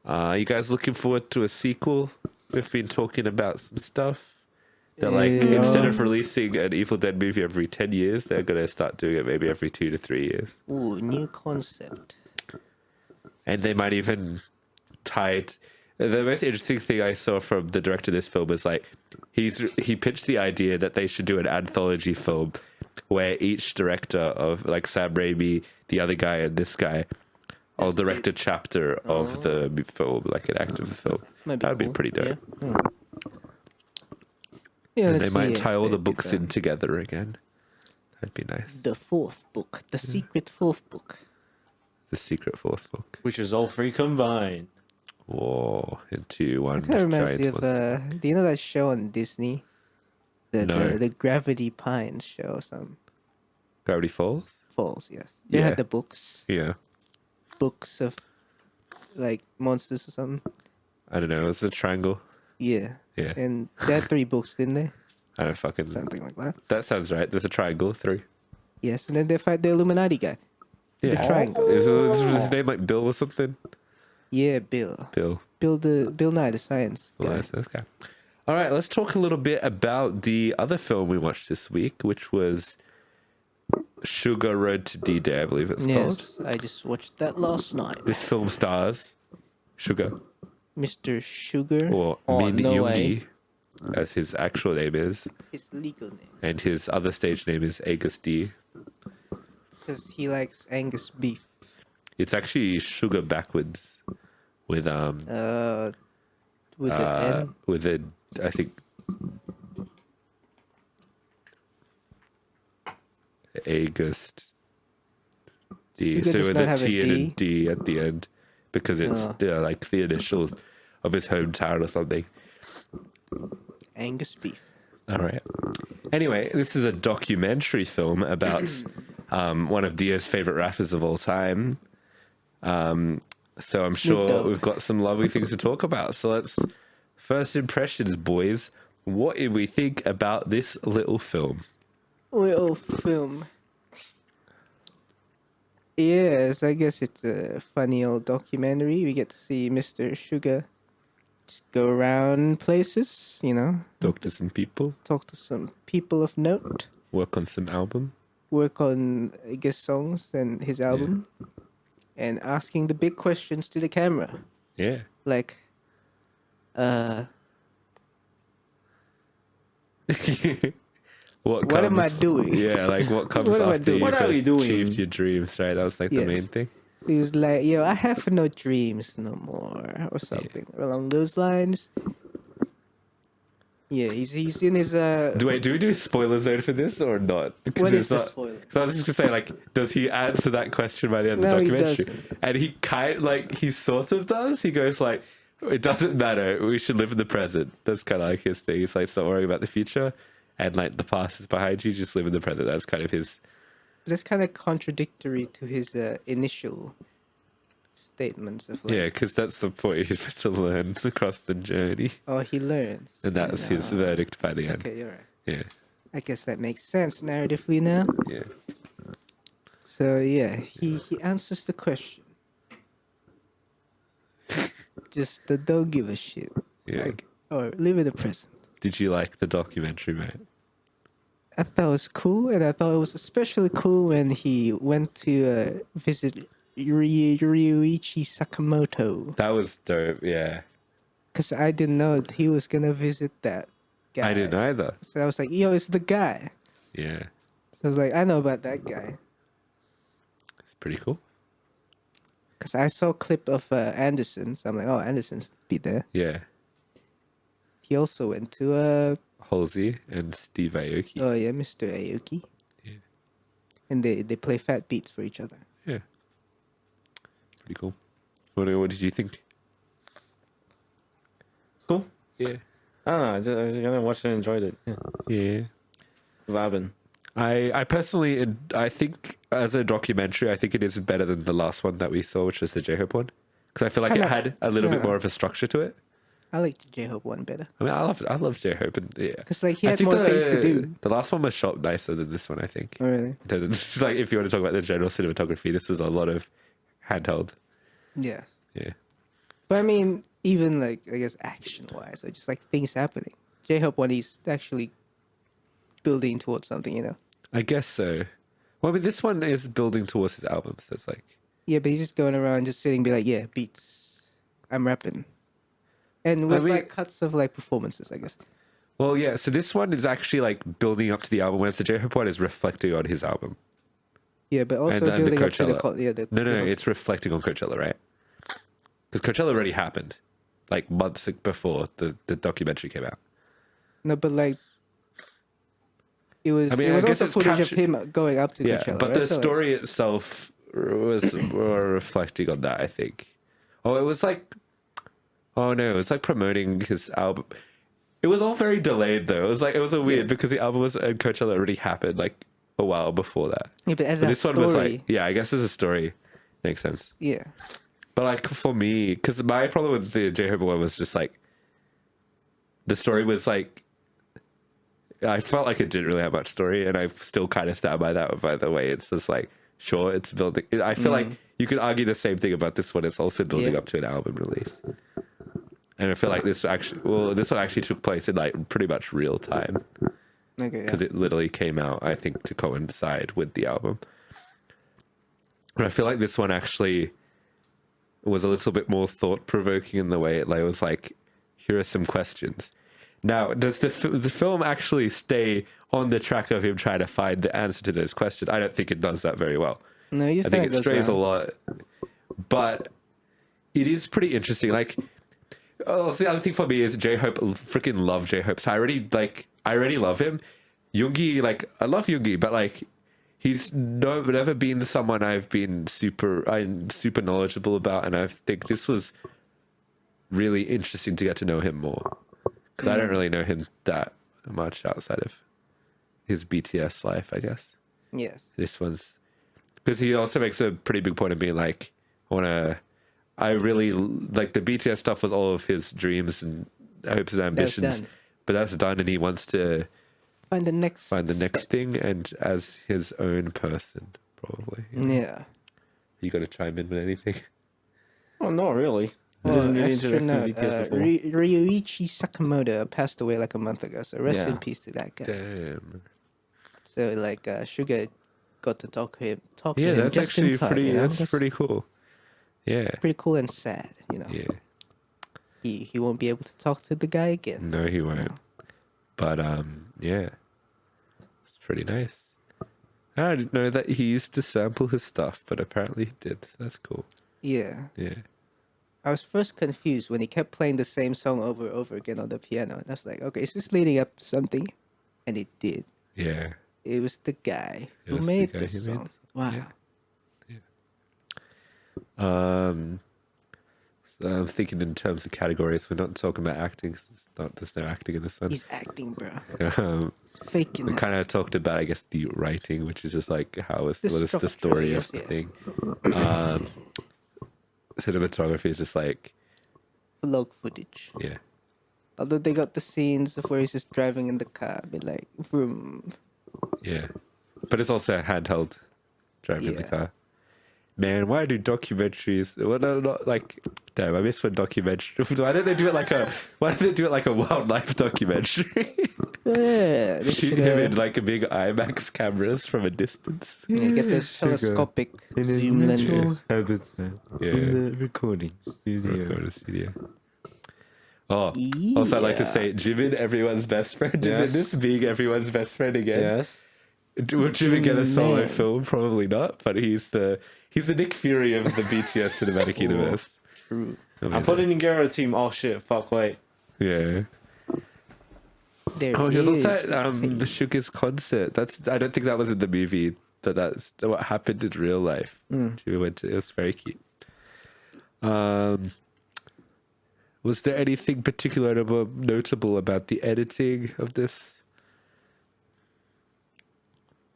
You guys looking forward to a sequel? We've been talking about some stuff. They're like, instead of releasing an Evil Dead movie every 10 years, they're going to start doing it maybe every 2 to 3 years. Ooh, new concept. And they might even tie it. The most interesting thing I saw from the director of this film was like, he pitched the idea that they should do an anthology film where each director of like Sam Raimi, the other guy, and this guy all direct a chapter of the film, like an act of the film. That would be pretty dope. Yeah, And they might tie all the books in together again. That'd be nice. The fourth book, the secret fourth book. The secret fourth book. Which is all three combined. Whoa, into one. Kind of reminds me giant of do you know that show on Disney? The Gravity Pines show or something. Gravity Falls? Falls, yes. They Yeah. had the books. Yeah. Books of like monsters or something. I don't know. It was a triangle. Yeah. Yeah. And they had 3 books, didn't they? I don't fucking. Something like that. That sounds right. There's a triangle. 3. Yes, and then they fight the Illuminati guy. Yeah. The triangle. Is his name like Bill or something? Yeah, Bill. Bill. Bill Nye, the science guy. Well, that's okay. All right, let's talk a little bit about the other film we watched this week, which was Suga Road to D-Day, I believe it's called. Yes, I just watched that last night. This film stars Suga, Mr. Sugar. or Oh, Min no Yoongi, as his actual name is, His legal name. and his other stage name is Agus D. Because he likes Angus beef. It's actually Sugar backwards, with With the N. with a, I think, August D. Suga So does with not a have a T and a D? D at the end, because it's like the initials of his hometown or something. Angus beef. All right. Anyway, this is a documentary film about one of Dia's favorite rappers of all time. So I'm Snoop sure Dogg. we've got some lovely things to talk about. So let's first impressions, boys. What did we think about this little film? Little film. Yes, I guess it's a funny old documentary. We get to see Mr. Sugar just go around places, Talk to some people, talk to some people of note, work on some album. work on, I guess, songs and his album, and asking the big questions to the camera. Yeah. Like, What am I doing? Yeah, like what comes What am I after doing? you've What are we doing? achieved your dreams, right? That was like the Yes. main thing. he was like, yo, I have no dreams no more, or something along those lines. Yeah, he's in his Do we do spoiler zone for this or not? Because What it's is the not- spoiler? So I was just gonna say, like, does he answer that question by the end of No, the he documentary? doesn't. And he sort of does. He goes like, it doesn't matter. We should live in the present. That's kind of like his thing. He's like, stop worrying about the future, and like the past is behind you. Just live in the present. That's kind of his. That's kind of contradictory to his initial statements of like, Yeah, because that's the point he's supposed to learn across the journey, oh, he learns. and that's his verdict by the end. Okay, you're right. Yeah, I guess that makes sense narratively now. yeah. So yeah, he answers the question. Just don't give a shit. Yeah. Like, or live in the present. Did you like the documentary, mate? I thought it was cool, and I thought it was especially cool when he went to visit Ryuichi Sakamoto. That was dope. Yeah, Because I didn't know he was going to visit that guy. I didn't either. So I was like, yo, it's the guy. Yeah, So I was like, I know about that guy. it's pretty cool. Because I saw a clip of Anderson. So I'm like, oh, Anderson's be there. Yeah, He also went to, Halsey and Steve Aoki. oh yeah, Mr. Aoki. Yeah. And they play fat beats for each other. Yeah, pretty cool. What did you think? It's cool. Yeah, I don't know. I just gonna watch it and enjoyed it. Yeah. yeah. Vibing. I personally, I think as a documentary, I think it is better than the last one that we saw, which was the J-Hope one, because I feel like it Kinda- had a little bit yeah. more of a structure to it. I like the J-Hope one better. I mean, I love J-Hope, and yeah, Because, like, he I had think more things to do. The last one was shot nicer than this one, I think. Oh, really? In terms of, like, if you want to talk about the general cinematography, this was a lot of handheld. Yeah. Yeah. But I mean, even, like, I guess action-wise, or just, like, things happening. J-Hope one, he's actually building towards something, you know? I guess so. Well, I mean, this one is building towards his album, so it's like... Yeah, but he's just going around just sitting, be like, yeah, beats. I'm rapping. And with, mean- like, cuts of, like, performances, I guess. Well, yeah, so this one is actually, like, building up to the album, whereas the J-Hope one is reflecting on his album. Yeah, but also And then the building up to the... Coachella. No, it's reflecting on Coachella, right? Because Coachella already happened, like, months before the documentary came out. No, but, like... It was, I mean, it I was guess also it's footage captured- of him going up to Yeah, Coachella, but right? the So, like, story itself was more reflecting on that, I think. Oh, it was like... Oh, no, it was like promoting his album. It was all very delayed, though. It was a weird, Yeah. because the album was and Coachella already happened, like, a while before that. yeah, but as But a this story... one was like... Yeah, I guess as a story. Makes sense. Yeah. But, like, for me... Because my problem with the J-Hope one was just, like... The story was, like... I felt like it didn't really have much story, and I still kind of stand by that, by the way. It's just, like... Sure, it's building... I feel like you could argue the same thing about this one. It's also building Yeah. up to an album release. And I feel like this one actually took place in, like, pretty much real time. Okay, yeah. Because it literally came out, I think, to coincide with the album. And I feel like this one actually was a little bit more thought-provoking in the way it was like, here are some questions. Now, does the film actually stay on the track of him trying to find the answer to those questions? I don't think it does that very well. No, he's I think it goes strays a around. lot. But it is pretty interesting. Like, oh, the other thing for me is J-Hope. Freaking love J-Hope. So I already love him. Yoongi, like, I love Yoongi, but like, he's never been someone I'm super knowledgeable about, and I think this was really interesting to get to know him more, because I don't really know him that much outside of his BTS life, I guess. Yes. This one's because he also makes a pretty big point of being like, I really like the BTS stuff was all of his dreams and hopes and ambitions, done. but that's done, and he wants to Find the next next thing, and as his own person, probably. Yeah. You got to chime in with anything? Oh, not really. I Well, didn't really extra interact note, with BTS before. Ryuichi Sakamoto passed away like a month ago, so rest Yeah. in peace to that guy. Damn. So like Suga got to talk to him Yeah, that's just actually in time, pretty. you know? That's pretty cool. Yeah. pretty cool and sad, you know. Yeah. He won't be able to talk to the guy again. No, he won't. No. But yeah, it's pretty nice. I didn't know that he used to sample his stuff, but apparently he did. So that's cool. Yeah. Yeah. I was first confused when he kept playing the same song over and over again on the piano. And I was like, okay, is this leading up to something? And it did. Yeah. It was the guy It who was the made guy this who made song. this Wow. yeah. So I'm thinking in terms of categories. We're not talking about acting. 'Cause there's no acting in this one. He's acting, bro. Um, He's faking we it. kind of talked about, I guess, the writing, which is just like what is the structure, story yes, of the yeah. thing. Cinematography is just like, Vlog footage. yeah, Although they got the scenes of where he's just driving in the car, be like, vroom. yeah. But it's also handheld driving the Yeah. car. Man, why do documentaries? What are not like? Damn, I miss when documentary. Why don't they do it like a? Why don't they do it like a wildlife documentary? Yeah, they Shoot should, him in like a big IMAX cameras from a distance. yeah, get those telescopic zoom lenses. habitat. Yeah. In the recording studio. Go to studio. Oh, also I'd like to Yeah. say Jimin, everyone's best friend, is Yes. in this, being everyone's best friend again. Yes. Will Jimin get a solo Man. film? Probably not, but he's the Nick Fury of the BTS cinematic universe. True. I put in Ningero team. Oh shit! Fuck! Wait. Yeah. There Oh, he was is. also at the Suga's concert. I don't think that was in the movie, but that's what happened in real life. She went to, it was very cute. Was there anything particular notable about the editing of this?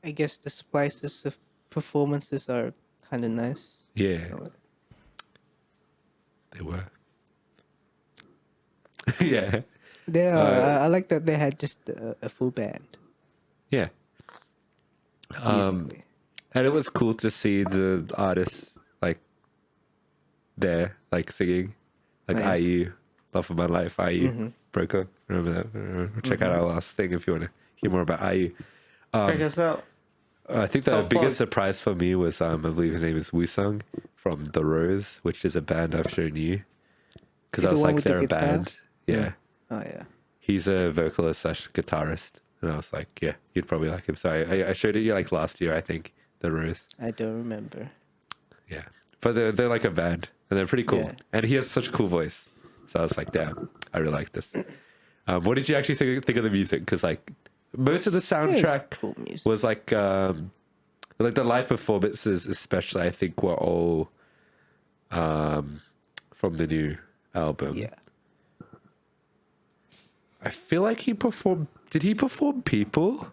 I guess the splices of performances are kind of nice. Yeah, they were. Yeah, They are. I like that they had just a full band yeah. musically. And it was cool to see the artists like there, like singing, like Nice. IU, Love of My Life, IU, Broker. Remember that? Check out our last thing if you want to hear more about IU. Check us out. I think the Soft biggest plug. surprise for me was I believe his name is Wusung from The Rose, which is a band I've shown you because The I was one like with the they're a guitar? band. Yeah, Oh yeah. he's a vocalist / guitarist, and I was like, yeah, you'd probably like him. So I showed it you like last year, I think. The Rose. I don't remember. Yeah, but they're like a band, and they're pretty cool. Yeah. And he has such a cool voice, so I was like, damn, I really like this. What did you actually think of the music? Because like most of the Yeah, it's soundtrack cool music. was like the live performances, especially I think were all from the new album. Yeah. I feel like he performed. Did he perform People?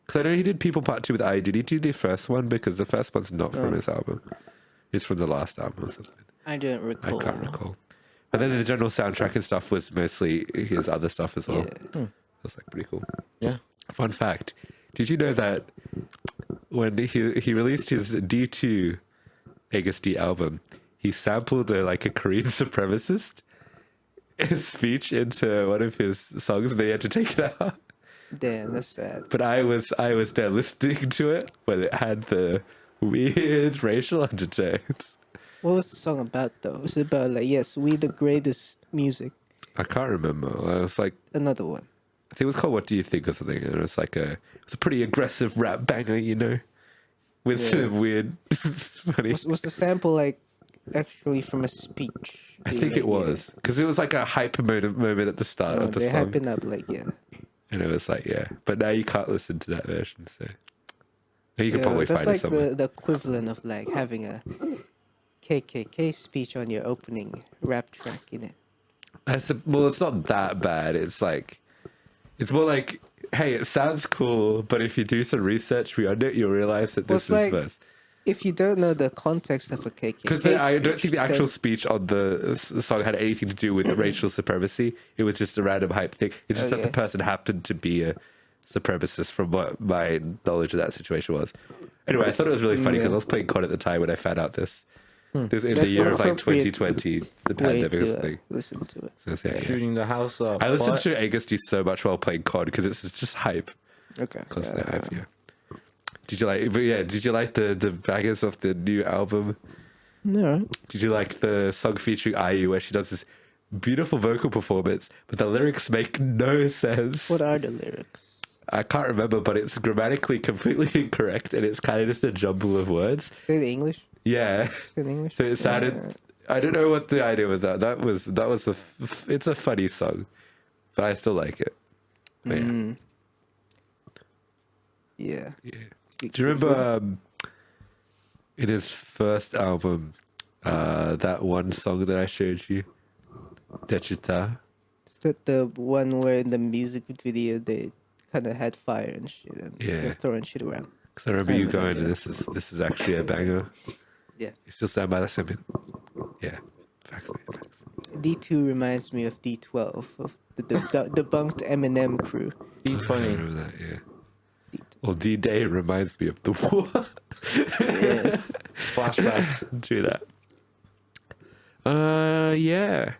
Because I know he did People Part 2 with I. Did he do the first one? Because the first one's not from his album. It's from the last album or something. I don't I recall. can't recall. But then the general soundtrack and stuff was mostly his other stuff as well. Yeah. That's like pretty cool. Yeah. Fun fact: did you know that when he released his D2 Aegis D album, he sampled a Korean supremacist speech into one of his songs, and they had to take it out. Damn, that's sad. But I was there listening to it when it had the weird racial undertones. What was the song about though? Was it about like, yes, we the greatest music? I can't remember. I was like, Another one. I think it was called "What Do You Think" or something. And it was a pretty aggressive rap banger, with Yeah. some weird, funny. Was the sample like actually from a speech? I think it was because it was like a hyper moment at the start of the they song, hyping up like and it was like, yeah. But now you can't listen to that version, so you can yeah, probably that's find it like somewhere. the equivalent of like having a KKK speech on your opening rap track, Well, it's not that bad. It's more like, hey, it sounds cool, but if you do some research beyond it, you'll realize that Well, this it's is like- verse. If you don't know the context of a KKK Because I don't think speech, the actual then- speech on the song had anything to do with racial supremacy. It was just a random hype thing. It's just that the Okay. person happened to be a supremacist from what my knowledge of that situation was. Anyway, I thought it was really funny because I was playing COD at the time when I found out this. This in the That's year an of like appropriate 2020, the way pandemic or to something. listen to it. So, yeah. Shooting the house up. I listened What? to Aegis D so much while playing COD because it's just hype. Okay. Constant hype, yeah. Did you like the bangers of the new album? No. Did you like the song featuring IU where she does this beautiful vocal performance, but the lyrics make no sense? What are the lyrics? I can't remember, but it's grammatically completely incorrect, and it's kind of just a jumble of words. Is it English? Yeah. Is it English? So it sounded. I don't know what the idea was. That was it's a funny song, but I still like it. But yeah. Yeah. Yeah. Do you remember in his first album, that one song that I showed you, TUT? Is that the one where in the music video they kind of had fire and shit and Yeah. they're throwing shit around? Because I remember you remember, going, yeah. this is actually a banger. Yeah. You still stand by that statement? Yeah. Facts, man, facts. D2 reminds me of D12 of the debunked Eminem crew. I D20. remember that, yeah. Well, D-Day reminds me of the war. Yes. Flashbacks. True that. Yeah.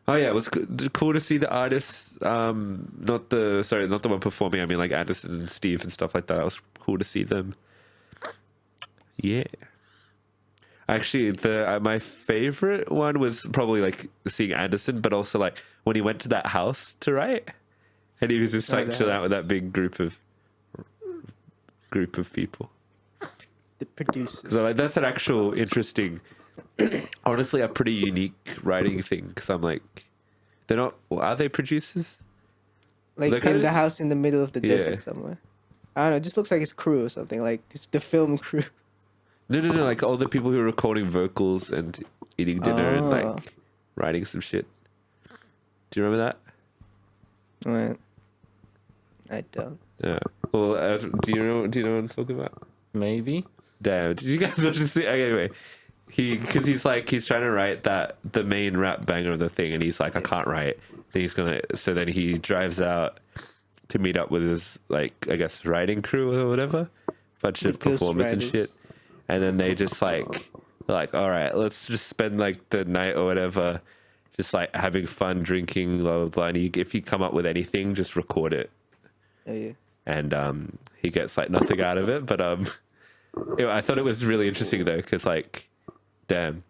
Oh yeah, it was cool to see the artists. Not the one performing. I mean, like Anderson and Steve and stuff like that. It was cool to see them. Yeah. Actually, my favorite one was probably like seeing Anderson, but also like when he went to that house to write, and he was just like that. chilling out with that big group of people. The producers. So like that's an actual interesting, honestly, a pretty unique writing thing. Because I'm like, they're not. Well, are they producers? Like they're in kinda the just- house in the middle of the Yeah. desert somewhere. I don't know. It just looks like his crew or something. Like it's the film crew. No. Like all the people who are recording vocals and eating dinner and Oh. like writing some shit. Do you remember that? Right. I don't. Yeah. Well, do you know what I'm talking about? Maybe. Damn, did you guys watch this thing? Okay, anyway, because he's trying to write the main rap banger of the thing, and he's like, I can't write. So then he drives out to meet up with his, like, I guess, writing crew or whatever, bunch of performers and shit. And then they just like, all right, let's just spend like the night or whatever, just like having fun, drinking, blah blah blah. And if you come up with anything, just record it. Oh, yeah. And he gets like nothing out of it, but I thought it was really interesting though, because like, damn,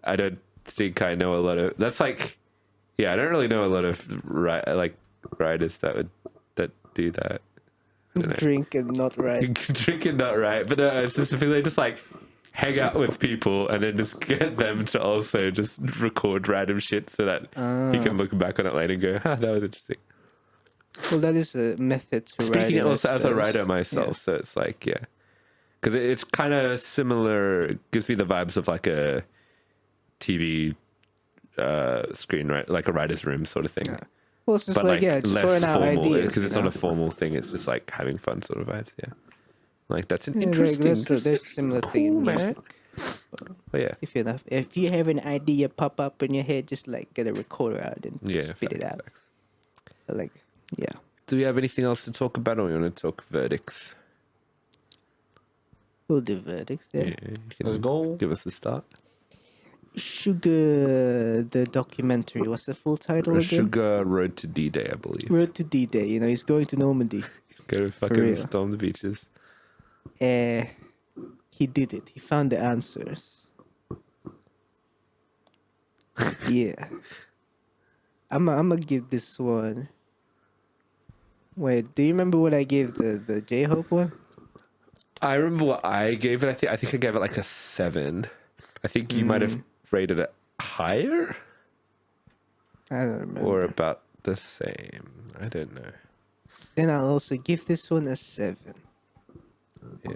I don't think I know a lot of. That's like, yeah, I don't really know a lot of writers that do that. Drink and not write. Drink and not write, but it's just they just like hang out with people and then just get them to also just record random shit so that he can look back on it later and go, that was interesting. Well, that is a method to write. Speaking also as a writer myself, so it's like, yeah, because it's kind of similar. It gives me the vibes of like a TV screen, right? Like a writer's room sort of thing. Yeah. Well, it's just But like, yeah, just throwing out ideas. because it's not a formal thing. It's just like having fun sort of vibes. Yeah, like that's an Yeah, interesting. there's a similar thing in music. But yeah, If you have an idea pop up in your head, just like get a recorder out and yeah. spit it facts, out. facts. But, like, yeah. Do we have anything else to talk about, or we want to talk verdicts? We'll do verdicts there. Yeah, you can Let's go. Give us the start. Sugar, the documentary. What's the full title again? Sugar Road to D-Day, I believe. Road to D-Day. You know, he's going to Normandy. Go to fucking real. storm the beaches. He did it. He found the answers. Yeah. I'm gonna give this one. Wait, do you remember what I gave the J-Hope one? I remember what I gave it. I think I gave it like a 7. I think you might have rated it higher I don't remember. or about the same. I don't know. Then I'll also give this one a 7. Yeah.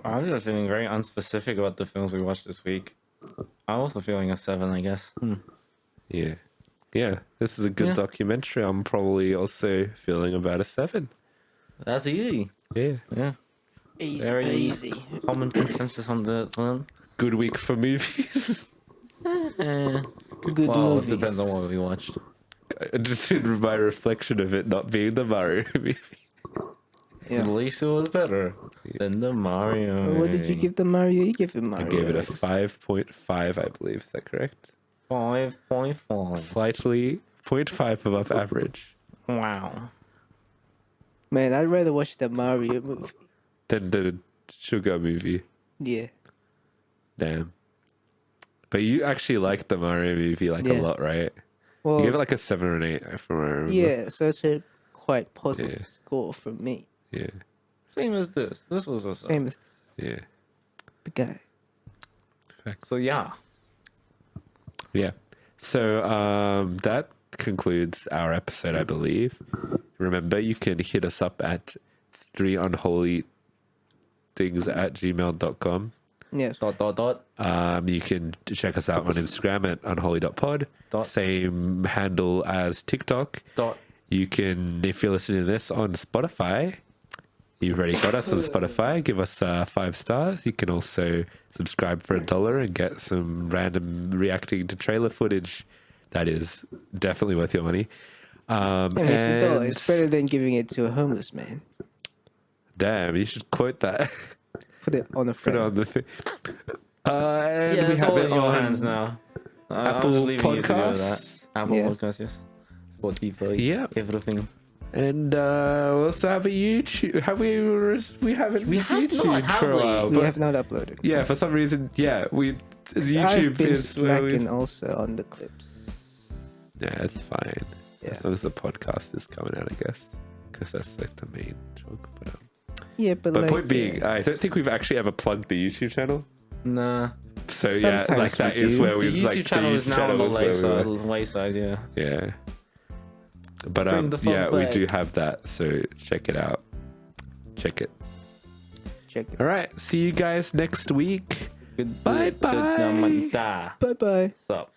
I'm just feeling very unspecific about the films we watched this week. I'm also feeling a 7, I guess. Yeah. Yeah. This is a good Yeah. documentary. I'm probably also feeling about a 7. That's easy. Yeah. Yeah. Easy, Very easy. common consensus on that one. Good week for movies. Good Well, movies. it depends on what we watched. Just in my reflection of it not being the Mario movie. Yeah. At least it was better than the Mario. What did you give the Mario? You gave it I Mario. gave it a Alex. 5.5, I believe. Is that correct? 5.5. Slightly 0.5 above average. Wow. Man, I'd rather watch the Mario movie. Than the Sugar movie. Yeah. Damn. But you actually liked the Mario movie a Yeah. lot, right? Well, You gave it like a 7 or an 8, if I remember. yeah, so it's a quite positive Yeah. score from me. Yeah. Same as this. This was a 7. Same with Yeah. the guy. So yeah. Yeah. So that concludes our episode, I believe. Remember, you can hit us up at 3unholythings@gmail.com. Yes. Dot. You can check us out on Instagram at unholy.pod. Dot. Same handle as TikTok. Dot. You can, if you're listening to this on Spotify, you've already got us on Spotify. Give us 5 stars. You can also subscribe for $1 and get some random reacting to trailer footage. That is definitely worth your money. Yeah, it's $1. It's better than giving it to a homeless man. Damn, you should quote that. Put it on a Put friend. it on the thing. And Yeah, we it's have all it in your on hands now. I'm Apple just leaving you to do that. Podcasts. Apple Yeah. Podcasts, yes. Spotify. Yeah. Everything. And we also have a YouTube. Have we? We haven't. We have YouTube not, have for a we? while. We But have not uploaded. yeah, for some reason, yeah, we. I've YouTube been is where we. slacking also on the clips. Yeah, it's fine. Yeah. As long as the podcast is coming out, I guess, because that's like the main chunk. Yeah, but But like, point being, yeah. I don't think we've actually ever plugged the YouTube channel. Nah. So yeah, Sometimes like that we is do. where The we've YouTube like channel is now on the is where we were. wayside, yeah. Yeah. But Bring the fun yeah, we back. do have that, so check it out. Check it. Check it. All right, see you guys next week. Good. Bye-bye. Good. Bye bye. What's up?